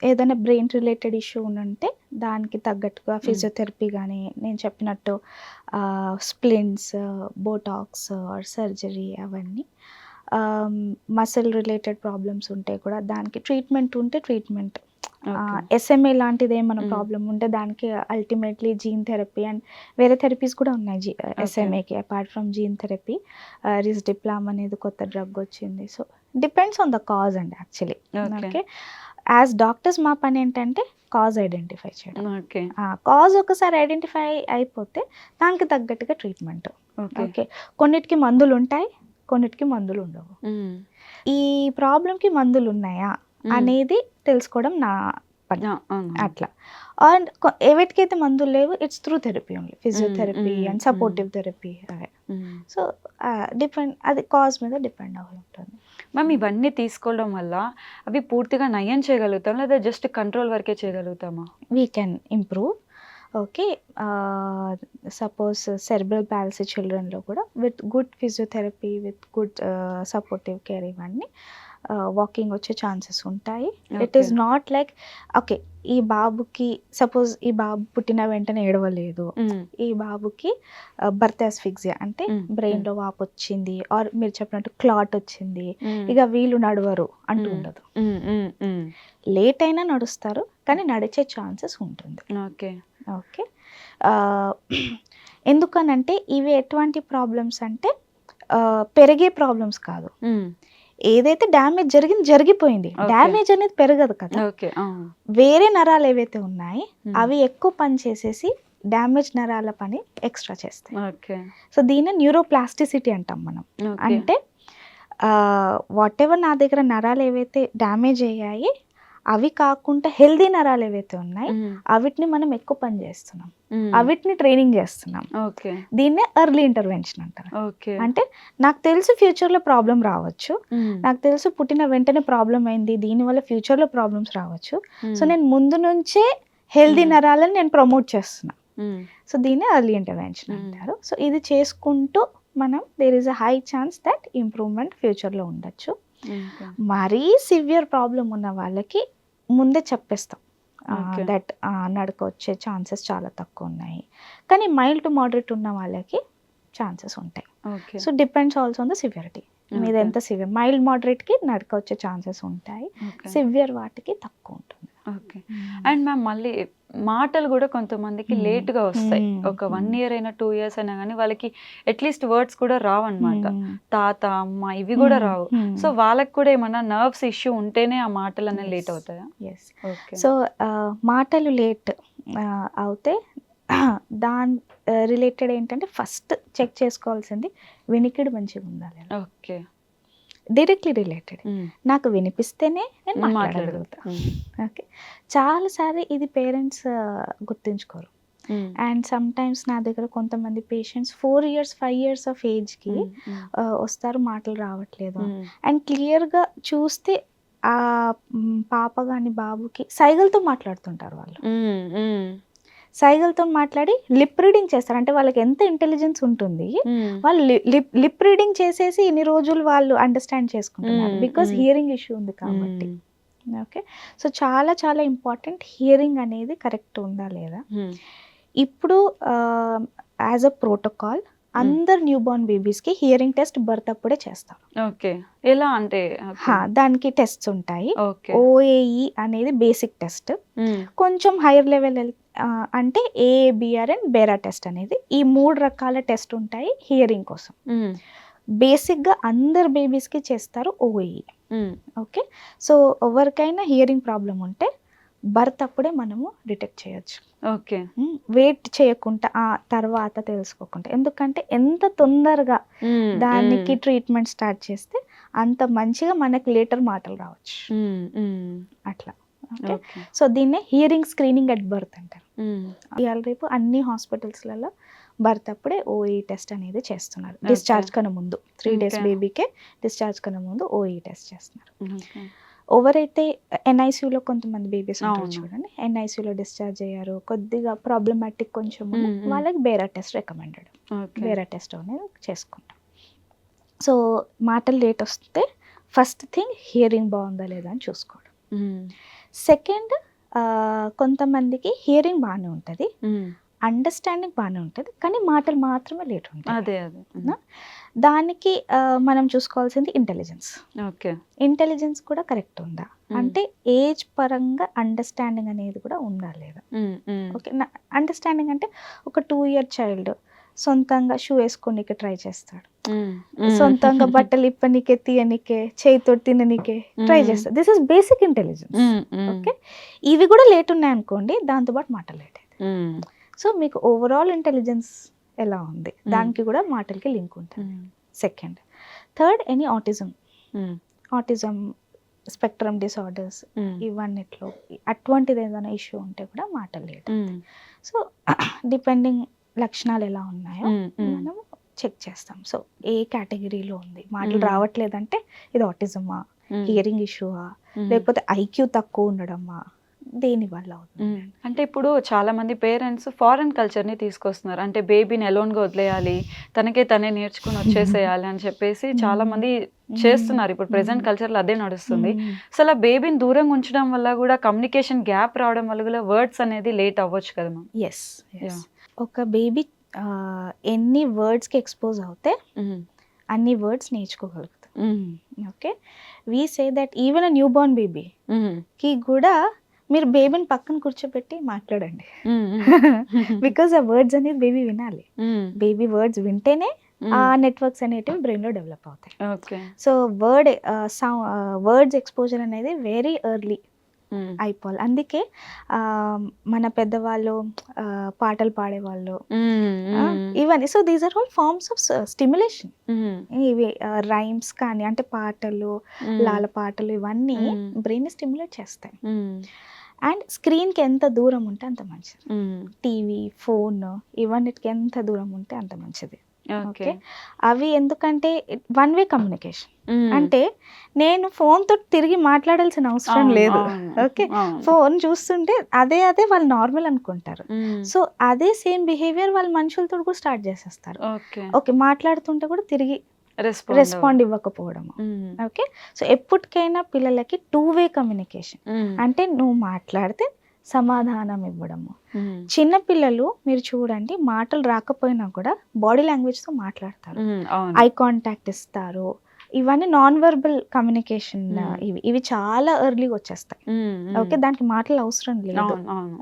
ఏదైనా బ్రెయిన్ రిలేటెడ్ ఇష్యూ ఉంటే దానికి తగ్గట్టుగా ఫిజియోథెరపీ కానీ నేను చెప్పినట్టు స్ప్లిన్స్, బోటాక్స్ ఆర్ సర్జరీ అవన్నీ. మసిల్ రిలేటెడ్ ప్రాబ్లమ్స్ ఉంటే కూడా దానికి ట్రీట్మెంట్ ఉంటే ట్రీట్మెంట్. ఎస్ఎంఏ లాంటిది ఏమైనా ప్రాబ్లం ఉంటే దానికి అల్టిమేట్లీ జీన్ థెరపీ అండ్ వేరే థెరపీస్ కూడా ఉన్నాయి ఎస్ఎంఏకి అపార్ట్ ఫ్రమ్ జీన్ థెరపీ. రిస్డిప్లామ్ అనేది కొత్త డ్రగ్ వచ్చింది. So depends on the cause అండి యాక్చువల్లీ. ఓకే, యాజ్ డాక్టర్స్ మా పని ఏంటంటే కాజ్ ఐడెంటిఫై చేయడం. కాజ్ ఒకసారి ఐడెంటిఫై అయిపోతే దానికి తగ్గట్టుగా ట్రీట్మెంట్. ఓకే, కొన్నిటికి మందులు ఉంటాయి, కొన్నిటికి మందులు ఉండవు. ఈ ప్రాబ్లంకి మందులు ఉన్నాయా అనేది తెలుసుకోవడం నా పని. అట్లా అండ్ ఎవరికైతే మందులు లేవు it's through therapy only, physiotherapy and supportive therapy. So depend, అది కాజ్ మీద డిపెండ్ అయి ఉంటుంది. మ్యామ్ ఇవన్నీ తీసుకోవడం వల్ల అవి పూర్తిగా నయం చేయగలుగుతాం లేదా జస్ట్ కంట్రోల్ వరకే చేయగలుగుతామా? We can improve. Okay, suppose cerebral palsy చిల్డ్రన్లో కూడా with good physiotherapy, with good supportive care ఇవన్నీ వాకింగ్ వచ్చే ఛాన్సెస్ ఉంటాయి. It is not like okay ఈ బాబుకి సపోజ్ ఈ బాబు పుట్టిన వెంటనే ఏడవలేదు, ఈ బాబుకి బర్త్ అస్ఫిక్సియా అంటే బ్రెయిన్లో వాపు వచ్చింది ఆర్ మీరు చెప్పినట్టు క్లాట్ వచ్చింది, ఇక వీళ్ళు నడవరు అంటూ ఉండదు. లేట్ అయినా నడుస్తారు కానీ నడిచే ఛాన్సెస్ ఉంటుంది. ఓకే ఓకే, ఎందుకనంటే ఇవి ఎటువంటి ప్రాబ్లమ్స్ అంటే పెరిగే ప్రాబ్లమ్స్ కాదు. ఏదైతే డ్యామేజ్ జరిగిపోయింది, డ్యామేజ్ అనేది పెరగదు కదా. వేరే నరాలు ఏవైతే ఉన్నాయి అవి ఎక్కువ పని చేసేసి డ్యామేజ్ నరాల పని ఎక్స్ట్రా చేస్తాయి. సో దీన్ని న్యూరోప్లాస్టిసిటీ అంటాం మనం. అంటే వాట్ ఎవర్ నా దగ్గర నరాలు ఏవైతే డ్యామేజ్ అయ్యాయి అవి కాకుండా హెల్దీ నరాలు ఏవైతే ఉన్నాయి అవిటిని మనం ఎక్కువ పని చేస్తున్నాం, అవిటిని ట్రైనింగ్ చేస్తున్నాం. దీన్నే ఎర్లీ ఇంటర్వెన్షన్ అంటారు. అంటే నాకు తెలుసు ఫ్యూచర్లో ప్రాబ్లం రావచ్చు, నాకు తెలుసు పుట్టిన వెంటనే ప్రాబ్లం అయింది, దీనివల్ల ఫ్యూచర్లో ప్రాబ్లమ్స్ రావచ్చు. సో నేను ముందు నుంచే హెల్దీ నరాలను నేను ప్రమోట్ చేస్తున్నా. సో దీన్నే ఎర్లీ ఇంటర్వెన్షన్ అంటారు. సో ఇది చేసుకుంటూ మనం there is a high chance that improvement ఫ్యూచర్లో ఉండొచ్చు. మరీ సివియర్ ప్రాబ్లం ఉన్న వాళ్ళకి ముందే చెప్పేస్తాం దట్ నడక వచ్చే ఛాన్సెస్ చాలా తక్కువ ఉన్నాయి, కానీ మైల్డ్ టు మోడరేట్ ఉన్న వాళ్ళకి ఛాన్సెస్ ఉంటాయి. So depends also on the severity. మీద ఎంత సివియర్, మైల్డ్ మోడరేట్కి నడక వచ్చే ఛాన్సెస్ ఉంటాయి, సివియర్ వాటికి తక్కువ ఉంటుంది. ఓకే, అండ్ మ్యామ్ మళ్ళీ మాటలు కూడా కొంతమందికి లేట్గా వస్తాయి. ఒక 1 year అయినా 2 years అయినా కానీ వాళ్ళకి అట్లీస్ట్ వర్డ్స్ కూడా రావు అనమాట. తాత, అమ్మ ఇవి కూడా రావు. సో వాళ్ళకి కూడా ఏమన్నా నర్వ్స్ ఇష్యూ ఉంటేనే ఆ మాటలు అనేవి లేట్ అవుతాయా? సో మాటలు లేట్ అవుతే దాని రిలేటెడ్ ఏంటంటే ఫస్ట్ చెక్ చేసుకోవాల్సింది వినికిడి మంచిగా ఉండాలి. Okay, directly related. నాకు వినిపిస్తేనే నేను మాట్లాడగలుగుతా. ఓకే, చాలాసార్లు ఇది పేరెంట్స్ గుర్తుంచుకోరు. అండ్ సమ్ టైమ్స్ నా దగ్గర కొంతమంది పేషెంట్స్ 4 years 5 years ఆఫ్ ఏజ్కి వస్తారు, మాటలు రావట్లేదు. అండ్ క్లియర్గా చూస్తే ఆ పాప కానీ బాబుకి సైగలతో మాట్లాడుతుంటారు. వాళ్ళు సైగలతో మాట్లాడి లిప్ రీడింగ్ చేస్తారు. అంటే వాళ్ళకి ఎంత ఇంటెలిజెన్స్ ఉంటుంది, వాళ్ళు లిప్ రీడింగ్ చేసేసి ఇన్ని రోజులు వాళ్ళు అండర్స్టాండ్ చేసుకుంటున్నారు బికాస్ హియరింగ్ ఇష్యూ ఉంది కాబట్టి. ఓకే, సో చాలా చాలా ఇంపార్టెంట్ హియరింగ్ అనేది కరెక్ట్ ఉందా లేదా. ఇప్పుడు యాజ్ అ ప్రోటోకాల్ అందరు న్యూ బోర్న్ బేబీస్కి హియరింగ్ టెస్ట్ బర్త్ అప్పుడే చేస్తారు. ఓకే, ఎలా అంటే దానికి టెస్ట్స్ ఉంటాయి. ఓఏఈ అనేది బేసిక్ టెస్ట్. కొంచెం హైయర్ లెవెల్ అంటే ఏఏబిఆర్ అండ్ బేరా టెస్ట్ అనేది, ఈ 3 రకాల టెస్ట్ ఉంటాయి హియరింగ్ కోసం. బేసిక్గా అందరు బేబీస్కి చేస్తారు ఓఏఈ. ఓకే, సో ఎవరికైనా హియరింగ్ ప్రాబ్లం ఉంటే బర్త్ అప్పుడే మనము డిటెక్ట్ చేయొచ్చు. ఓకే, వెయిట్ చేయకుండా తర్వాత తెలుసుకోకుండా, ఎందుకంటే ఎంత తొందరగా దానికి ట్రీట్మెంట్ స్టార్ట్ చేస్తే అంత మంచిగా మనకి లేటర్ మాటలు రావచ్చు. అట్లా. ఓకే, సో దీన్నే హియరింగ్ స్క్రీనింగ్ అట్ బర్త్ అంటారు. ఇవాళ రేపు అన్ని హాస్పిటల్స్లలో బర్త్ అప్పుడే ఓఈ టెస్ట్ అనేది చేస్తున్నారు. డిశ్చార్జ్ కన్నా ముందు 3 days బేబీకే డిశ్చార్జ్ కన్నా ముందు ఓఈ టెస్ట్ చేస్తున్నారు. ఎవరైతే ఎన్ఐసియూలో కొంతమంది బేబీస్ ఉంటారు చూడండి, ఎన్ఐసియూలో డిశ్చార్జ్ అయ్యారు, కొద్దిగా ప్రాబ్లమాటిక్ కొంచెం, వాళ్ళకి Bera test recommended. Bera test అనేది చేసుకుంటాం. సో మాటలు లేట్ వస్తే ఫస్ట్ థింగ్ హియరింగ్ బాగుందా లేదా అని చూసుకోవడం. సెకండ్ కొంతమందికి హియరింగ్ బాగానే ఉంటుంది, అండర్స్టాండింగ్ బాగానే ఉంటుంది, కానీ మాటలు మాత్రమే లేట్ ఉంటాయి. అదే అదే దానికి మనం చూసుకోవాల్సింది ఇంటెలిజెన్స్. ఓకే. ఇంటెలిజెన్స్ కూడా కరెక్ట్ ఉందా అంటే ఏజ్ పరంగా అండర్స్టాండింగ్ అనేది కూడా ఉందా లేదా. ఓకే, అండర్స్టాండింగ్ అంటే ఒక 2 year చైల్డ్ సొంతంగా షూ వేసుకోనికే ట్రై చేస్తాడు, సొంతంగా బట్టలు ఇప్పనికే తీయనికే చేయితో తిననికే ట్రై చేస్తాడు. This is basic intelligence. Okay, ఇవి కూడా లేట్ ఉన్నాయి అనుకోండి, దాంతోపాటు మాట లేట్ అయితే. సో మీకు ఓవరాల్ ఇంటెలిజెన్స్ ఎలా ఉంది దానికి కూడా మాటలకి లింక్ ఉంటుంది. Second, third, any autism spectrum disorders ఇవన్నిట్లో అటువంటిది ఏదైనా ఇష్యూ ఉంటే కూడా మాటలు లేట్. సో డిపెండింగ్ లక్షణాలు ఎలా ఉన్నాయో మనం చెక్ చేస్తాం. సో ఏ కేటగిరీలో ఉంది, మాటలు రావట్లేదంటే ఇది ఆటిజమా, హియరింగ్ ఇష్యూవా, లేకపోతే ఐక్యూ తక్కువ ఉండడమా, దేని వల్ల అవుతుంది. అంటే ఇప్పుడు చాలా మంది పేరెంట్స్ ఫారెన్ కల్చర్ని తీసుకొస్తున్నారు, అంటే బేబీని ఎలోన్గా వదిలేయాలి, తనకే తనే నేర్చుకుని వచ్చేసేయాలి అని చెప్పేసి చాలా మంది చేస్తున్నారు. ఇప్పుడు ప్రెసెంట్ కల్చర్లో అదే నడుస్తుంది. సో అలా బేబీని దూరంగా ఉంచడం వల్ల కూడా కమ్యూనికేషన్ గ్యాప్ రావడం వల్ల కూడా వర్డ్స్ అనేది లేట్ అవ్వచ్చు కదా మ్యామ్. ఎస్, ఒక బేబీ ఎన్ని వర్డ్స్కి ఎక్స్పోజ్ అవుతే అన్ని వర్డ్స్ నేర్చుకోగలుగుతాం. Okay, we say that even a newborn బేబీకి కూడా మీరు బేబీని పక్కన కూర్చోబెట్టి మాట్లాడండి, బికాజ్ ఆ వర్డ్స్ అనేది బేబీ వినాలి. బేబీ వర్డ్స్ వింటేనే ఆ నెట్వర్క్స్ అనేటివి బ్రెయిన్లో డెవలప్ అవుతాయి. సో వర్డ్స్ ఎక్స్పోజర్ అనేది వెరీ ఎర్లీ అయిపోవాలి. అందుకే మన పెద్దవాళ్ళు పాటలు పాడేవాళ్ళు ఇవన్నీ. So these are all forms of stimulation. ఇవి రైమ్స్ కానీ అంటే పాటలు, లాల పాటలు ఇవన్నీ బ్రెయిన్ స్టిమ్యులేట్ చేస్తాయి. అండ్ స్క్రీన్కి ఎంత దూరం ఉంటే అంత మంచిది, టీవీ, ఫోన్ ఇవన్నిటికి ఎంత దూరం ఉంటే అంత మంచిది. ఓకే, అవి ఎందుకంటే వన్ వే కమ్యూనికేషన్. అంటే నేను ఫోన్ తోటి తిరిగి మాట్లాడాల్సిన అవసరం లేదు. ఓకే, ఫోన్ చూస్తుంటే అదే వాళ్ళు నార్మల్ అనుకుంటారు. సో అదే సేమ్ బిహేవియర్ వాళ్ళు మనుషులతో కూడా స్టార్ట్ చేసేస్తారు. ఓకే, మాట్లాడుతుంటే కూడా తిరిగి రెస్పాండ్ ఇవ్వకపోవడం. ఓకే, సో ఎప్పటికైనా పిల్లలకి 2 way కమ్యూనికేషన్ అంటే నువ్వు మాట్లాడితే సమాధానం ఇవ్వడము. చిన్న పిల్లలు మీరు చూడండి, మాటలు రాకపోయినా కూడా బాడీ లాంగ్వేజ్తో మాట్లాడతారు, ఐ కాంటాక్ట్ ఇస్తారు. ఇవన్నీ నాన్ వర్బల్ కమ్యూనికేషన్. ఇవి చాలా ఎర్లీగా వచ్చేస్తాయి. ఓకే, దానికి మాటలు అవసరం లేదు.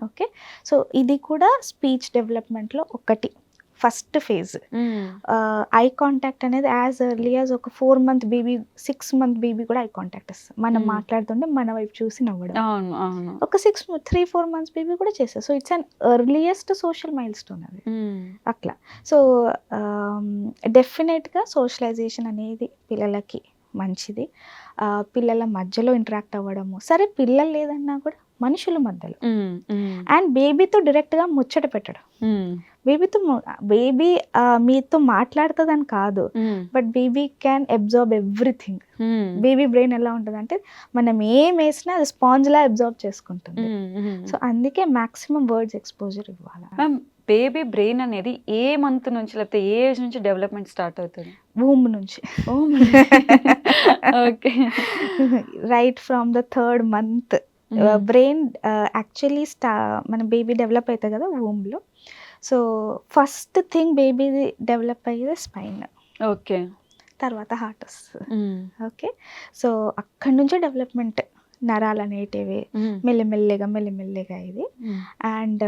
ఓకే, సో ఇది కూడా స్పీచ్ డెవలప్మెంట్లో ఒకటి ఫస్ట్ ఫేజ్. ఐ కాంటాక్ట్ అనేది యాజ్ ఎర్లీ యాజ్ ఒక 4 month బేబీ, 6 month బేబీ కూడా ఐ కాంటాక్ట్ ఇస్తాం. మనం మాట్లాడుతుంటే మన వైపు చూసి నవ్వడం. ఒక 3-4 months బేబీ కూడా చేస్తారు. So it's an earliest social mile stone అది అట్లా. సో డెఫినెట్గా సోషలైజేషన్ అనేది పిల్లలకి మంచిది. పిల్లల మధ్యలో ఇంటరాక్ట్ అవ్వడము, సరే పిల్లలు లేదన్నా కూడా మనుషుల మధ్యలో. అండ్ బేబీతో డైరెక్ట్గా ముచ్చట పెట్టడం. బేబీ మీతో మాట్లాడుతుందని కాదు, but baby can absorb everything. Baby brain ఎలా ఉంటుంది అంటే మనం ఏం వేసినా అది స్పాంజ్ లా అబ్జార్బ్ చేసుకుంటుంది. సో అందుకే మాక్సిమం వర్డ్స్ ఎక్స్పోజర్ ఇవ్వాలి. బేబీ బ్రెయిన్ అనేది ఏ మంత్ నుంచి లేకపోతే ఏ ఏజ్ నుంచి డెవలప్మెంట్ స్టార్ట్ అవుతుంది? వూమ్ నుంచి. Okay, right from the 3rd month brain actually మన బేబీ డెవలప్ అవుతుంది కదా వూమ్లో. So first thing baby develop అయ్యేది స్పైన్. ఓకే, తర్వాత హార్ట్ వస్తుంది. ఓకే, సో అక్కడి నుంచే డెవలప్మెంట్, నరాలు అనేటివి మెల్లిమెల్లిగా ఇది. అండ్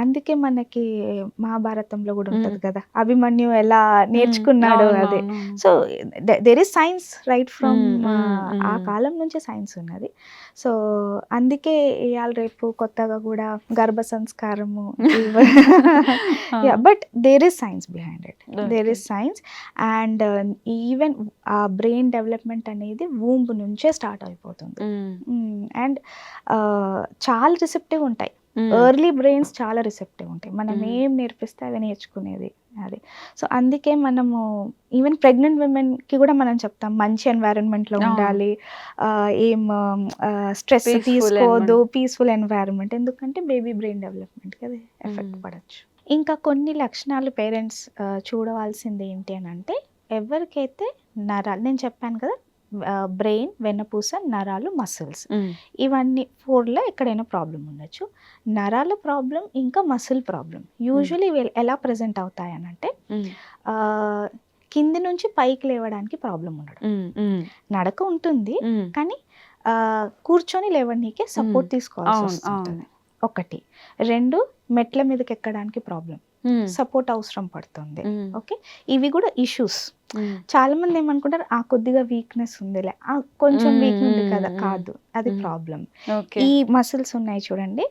అందుకే మనకి మహాభారతంలో కూడా ఉంటుంది కదా, అభిమన్యు ఎలా నేర్చుకున్నాడు అది. So there is science right from ఆ కాలం నుంచే సైన్స్ ఉన్నది. సో అందుకే ఇవాళ రేపు కొత్తగా కూడా గర్భ సంస్కారము, but there is science behind it. There is science. And even ఆ బ్రెయిన్ డెవలప్మెంట్ అనేది వూంబ్ నుంచే స్టార్ట్ అయిపోతుంది. అండ్ చాలా రిసెప్టివ్ ఉంటాయి, ఎర్లీ బ్రెయిన్స్ చాలా రిసెప్టివ్ ఉంటాయి. మనం ఏం నేర్పిస్తే అవి నేర్చుకునేది అది. సో అందుకే మనము ఈవెన్ ప్రెగ్నెంట్ విమెన్కి కూడా మనం చెప్తాం మంచి ఎన్వైరన్మెంట్లో ఉండాలి, ఏం స్ట్రెస్ తీసుకోవద్దు, పీస్ఫుల్ ఎన్వైరన్మెంట్. ఎందుకంటే బేబీ బ్రెయిన్ డెవలప్మెంట్కి అది ఎఫెక్ట్ పడవచ్చు. ఇంకా కొన్ని లక్షణాలు పేరెంట్స్ చూడవలసింది ఏంటి అని అంటే, ఎవరికైతే నరాలు, నేను చెప్పాను కదా బ్రెయిన్, వెన్నపూస, నరాలు, మసిల్స్. ఇవన్నీ 4లో ఎక్కడైనా ప్రాబ్లం ఉండొచ్చు. నరాల ప్రాబ్లం ఇంకా మసిల్ ప్రాబ్లం యూజువల్లీ ఎలా ప్రజెంట్ అవుతాయి అని అంటే కింది నుంచి పైకి లేవడానికి ప్రాబ్లం ఉండడం. నడక ఉంటుంది కానీ కూర్చొని లేవడానికే సపోర్ట్ తీసుకోవాల్సి వస్తుంది. 1. 2 మెట్ల మీదకి ఎక్కడానికి ప్రాబ్లం, సపోర్ట్ అవసరం పడుతుంది. ఓకే, ఇవి కూడా ఇష్యూస్. చాలా మంది ఏమనుకుంటారు కొద్దిగా వీక్నెస్ ఉందిలే, కొంచెం వీక్ ఉంది కదా, కాదు, అది ప్రాబ్లం. ఈ మసిల్స్ ఉన్నాయి చూడండి,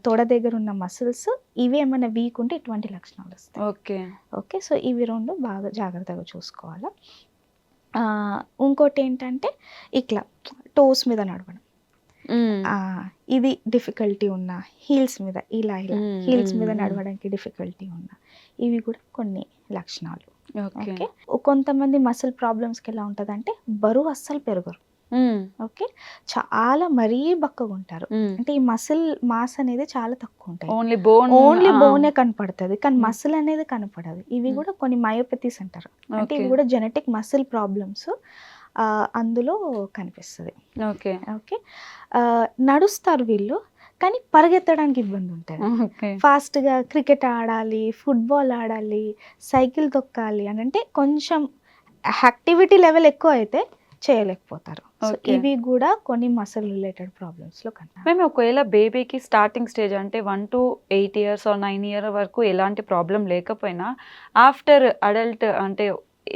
తొడ దగ్గర ఉన్న మసిల్స్, ఇవి ఏమైనా వీక్ ఉంటే ఇటువంటి లక్షణాలు వస్తాయి. ఓకే, సో ఇవి 2 బాగా జాగ్రత్తగా చూసుకోవాలి. ఇంకోటి ఏంటంటే ఇట్లా టోస్ మీద నడవడం, ఇది డిఫికల్టీ ఉన్న, హీల్స్ మీద ఇలా హీల్స్ మీద నడవడానికి డిఫికల్టీ ఉన్న, ఇవి కూడా కొన్ని లక్షణాలు. ఓకే, కొంతమంది మసిల్ ప్రాబ్లమ్స్కి ఎలా ఉంటుంది అంటే బరువు అస్సలు పెరగరు. ఓకే, చాలా మరీ బక్కగా ఉంటారు. అంటే ఈ మసిల్ మాస్ అనేది చాలా తక్కువ ఉంటాయి, ఓన్లీ బోనే కనపడుతుంది కానీ మసిల్ అనేది కనపడదు. ఇవి కూడా కొన్ని మయోపతీస్ అంటారు, అంటే ఇవి కూడా జెనెటిక్ మసిల్ ప్రాబ్లమ్స్ అందులో కనిపిస్తుంది. ఓకే, నడుస్తారు వీళ్ళు కానీ పరిగెత్తడానికి ఇబ్బంది ఉంటుంది. ఫాస్ట్గా క్రికెట్ ఆడాలి, ఫుట్బాల్ ఆడాలి, సైకిల్ తొక్కాలి అని అంటే కొంచెం యాక్టివిటీ లెవెల్ ఎక్కువ అయితే చేయలేకపోతారు. ఇవి కూడా కొన్ని మసిల్ రిలేటెడ్ ప్రాబ్లమ్స్ లో కన్నా. మేము ఒకవేళ బేబీకి స్టార్టింగ్ స్టేజ్ అంటే 1 to 8 years or 9 years వరకు ఎలాంటి ప్రాబ్లం లేకపోయినా ఆఫ్టర్ అడల్ట్ అంటే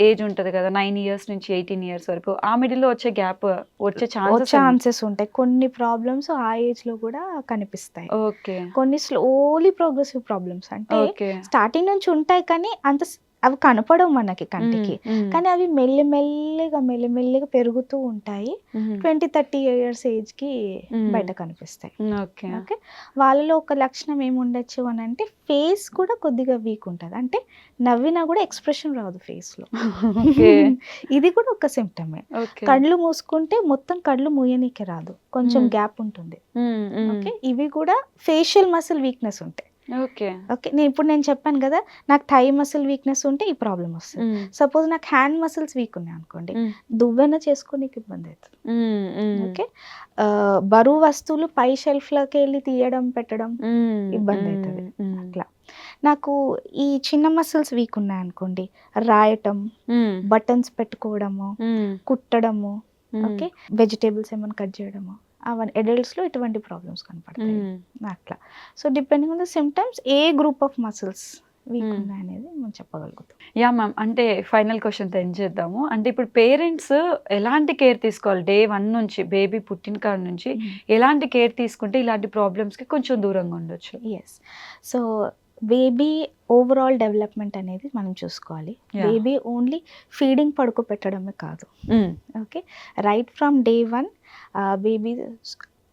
ఏజ్ ఉంటుంది కదా 9 years నుంచి 18 years వరకు, ఆ మిడిల్లో వచ్చే గ్యాప్ వచ్చే ఛాన్సెస్ ఉంటాయి. కొన్ని ప్రాబ్లమ్స్ ఆ ఏజ్ లో కూడా కనిపిస్తాయి. ఓకే, కొన్ని స్లోలీ ప్రోగ్రెసివ్ ప్రాబ్లమ్స్ అంటే స్టార్టింగ్ నుంచి ఉంటాయి కానీ అంత అవి కనపడవు మనకి కంటికి, కానీ అవి మెల్లిమెల్లిగా పెరుగుతూ ఉంటాయి. 20-30 years ఏజ్ కి బయట కనిపిస్తాయి. ఓకే, వాళ్ళలో ఒక లక్షణం ఏముండొచ్చు అని అంటే ఫేస్ కూడా కొద్దిగా వీక్ ఉంటుంది, అంటే నవ్వినా కూడా ఎక్స్ప్రెషన్ రాదు ఫేస్ లో. ఇది కూడా ఒక సిమ్టమే. కళ్ళు మూసుకుంటే మొత్తం కళ్ళు మూయనీకి రాదు, కొంచెం గ్యాప్ ఉంటుంది. ఓకే, ఇవి కూడా ఫేషియల్ మసిల్ వీక్నెస్ ఉంటాయి. ఓకే, నేను చెప్పాను కదా, నాకు థై మసిల్ వీక్నెస్ ఉంటే ఈ ప్రాబ్లం వస్తుంది. సపోజ్ నాకు హ్యాండ్ మసిల్స్ వీక్ ఉన్నాయి అనుకోండి, దువ్వెన చేసుకోనికి ఇబ్బంది అవుతుంది. ఓకే, బరువు వస్తువులు పై షెల్ఫ్ లోకి వెళ్ళి తీయడం పెట్టడం ఇబ్బంది అవుతుంది. అట్లా నాకు ఈ చిన్న మసిల్స్ వీక్ ఉన్నాయి అనుకోండి, రాయటం, బటన్స్ పెట్టుకోవడము, కుట్టడము, ఓకే, వెజిటేబుల్స్ ఏమైనా కట్ చేయడము, అవన్నీ అడల్ట్స్లో ఇటువంటి ప్రాబ్లమ్స్ కనపడతాయి అట్లా. So depending on the symptoms A group of muscles week ఉన్నాయి అనేది మనం చెప్పగలుగుతాం. యా మ్యామ్, అంటే ఫైనల్ క్వశ్చన్తో ఎండ్ చేద్దాము. అంటే ఇప్పుడు పేరెంట్స్ ఎలాంటి కేర్ తీసుకోవాలి Day 1 నుంచి, బేబీ పుట్టిన కాడ నుంచి ఎలాంటి కేర్ తీసుకుంటే ఇలాంటి ప్రాబ్లమ్స్కి కొంచెం దూరంగా ఉండొచ్చు? Yes, so baby overall development అనేది మనం చూసుకోవాలి. బేబీ ఓన్లీ ఫీడింగ్ పడుకోబెట్టడమే కాదు. Okay, right from Day 1 baby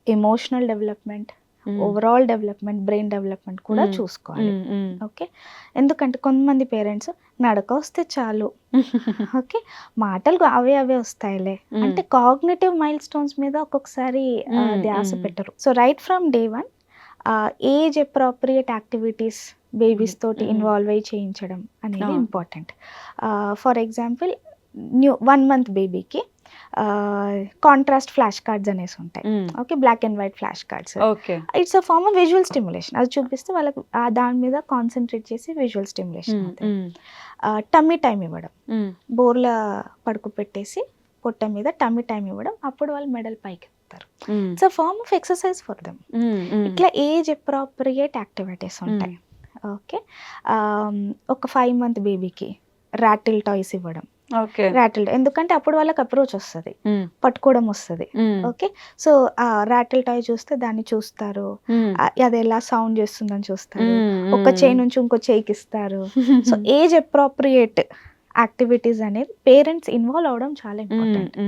emotional development, overall development, brain development కూడా చూసుకోవాలి. ఓకే, ఎందుకంటే కొంతమంది పేరెంట్స్ నడక వస్తే చాలు, ఓకే, మాటలు అవే వస్తాయిలే అంటే కాగ్నిటివ్ మైల్ స్టోన్స్ మీద ఒక్కొక్కసారి ధ్యాస పెట్టరు. So right from Day 1 age appropriate activities babies తోటి ఇన్వాల్వ్ అయ్యి చేయించడం అనేది ఇంపార్టెంట్. ఫర్ ఎగ్జాంపుల్ 1 month బేబీకి కాంట్రాస్ట్ ఫ్లాష్ కార్డ్స్ అనేసి ఉంటాయి. Okay, black and white flash cards. It's a form of visual stimulation. అది చూపిస్తే వాళ్ళకి దాని మీద కాన్సన్ట్రేట్ చేసి విజువల్ స్టిమ్యులేషన్ అవుతాయి. టమ్మీ టైం ఇవ్వడం, బోర్ల పడుకోపెట్టేసి పొట్ట మీద టమ్మీ టైం ఇవ్వడం, అప్పుడు వాళ్ళు మెడల్ పైకి ఎత్తారు. It's a form of exercise for them. ఇట్లా ఏజ్ అప్రోప్రియేట్ యాక్టివిటీస్ ఉంటాయి. ఓకే, ఒక 5 month బేబీకి రాటిల్ టాయ్స్ ఇవ్వడం. రాటిల్, ఎందుకంటే అప్పుడు వాళ్ళకి అప్రోచ్ వస్తుంది, పట్టుకోవడం వస్తుంది. ఓకే, సో ఆ రాటిల్ టాయ్ చూస్తే దాన్ని చూస్తారు, అది ఎలా సౌండ్ చేస్తుందని చూస్తారు, ఒక చేయి నుంచి ఇంకో చేయికి ఇస్తారు. సో ఏజ్ అప్రోప్రియేట్ యాక్టివిటీస్ అనేది పేరెంట్స్ ఇన్వాల్వ్ అవడం చాలా ఇంపార్టెంట్.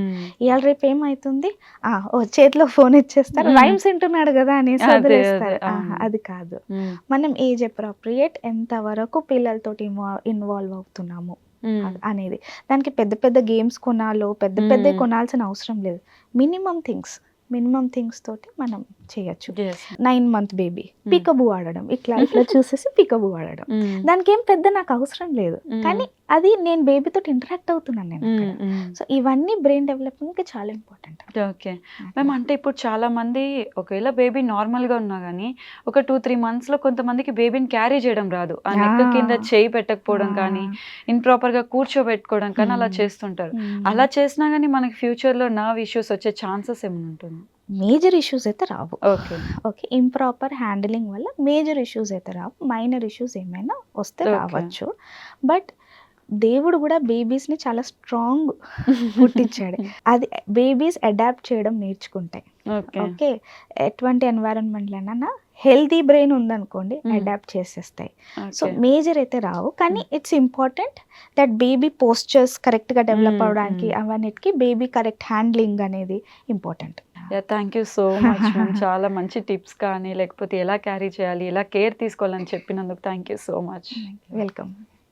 ఇవాళ రేపు ఏమవుతుంది, చేతిలో ఫోన్ ఇచ్చేస్తారు, రైమ్స్ వింటున్నాడు కదా అనేసి వదిలేస్తారు. అది కాదు, మనం ఏజ్ అప్రోప్రియేట్ ఎంత వరకు పిల్లలతోటి ఇన్వాల్వ్ అవుతున్నాము అనేది. దానికి పెద్ద పెద్ద గేమ్స్ కొనాలో పెద్ద కొనాల్సిన అవసరం లేదు. మినిమం థింగ్స్ తోటి మనం చేయొచ్చు. 9 month బేబీ పికబూ ఆడడం, ఇట్లా చూసేసి పికబూ ఆడడం, దానికి ఏం పెద్ద నాకు అవసరం లేదు, కానీ అది నేను బేబీతో ఇంటరాక్ట్ అవుతున్నాను నేను అక్కడ. సో ఇవన్నీ బ్రెయిన్ డెవలప్మెంట్కి చాలా ఇంపార్టెంట్. Okay ma'am. అంటే ఇప్పుడు చాలా మంది ఒకవేళ బేబీ నార్మల్గా ఉన్నా కానీ ఒక 2-3 మంత్స్లో కొంతమందికి బేబీని క్యారీ చేయడం రాదు. ఆ నెక్ కింద చేయి పెట్టకపోవడం కానీ ఇంప్రాపర్గా కూర్చోబెట్టుకోవడం కానీ అలా చేస్తుంటారు. అలా చేసినా కానీ మనకి ఫ్యూచర్లో నర్వ్ ఇష్యూస్ వచ్చే ఛాన్సెస్ ఏమైనా ఉంటుంది? మేజర్ ఇష్యూస్ అయితే రావు. ఓకే ఓకే, ఇంప్రాపర్ హ్యాండిలింగ్ వల్ల మేజర్ ఇష్యూస్ అయితే రావు. మైనర్ ఇష్యూస్ ఏమైనా వస్తే Okay. రావచ్చు. బట్ దేవుడు కూడా బేబీస్ని చాలా స్ట్రాంగ్ పుట్టించాడు. అది బేబీస్ అడాప్ట్ చేయడం నేర్చుకుంటాయి. ఓకే ఓకే, ఎటువంటి ఎన్వైరన్మెంట్లోనైనా హెల్తీ బ్రెయిన్ ఉందనుకోండి అడాప్ట్ చేసేస్తాయి. సో మేజర్ అయితే రావు, కానీ it's important that baby postures కరెక్ట్గా డెవలప్ అవడానికి అవన్నిటికీ బేబీ కరెక్ట్ హ్యాండ్లింగ్ అనేది important. Thank you so much ma'am. చాలా మంచి టిప్స్ కానీ లేకపోతే ఎలా క్యారీ చేయాలి, ఎలా కేర్ తీసుకోవాలని చెప్పినందుకు thank you so much. Welcome.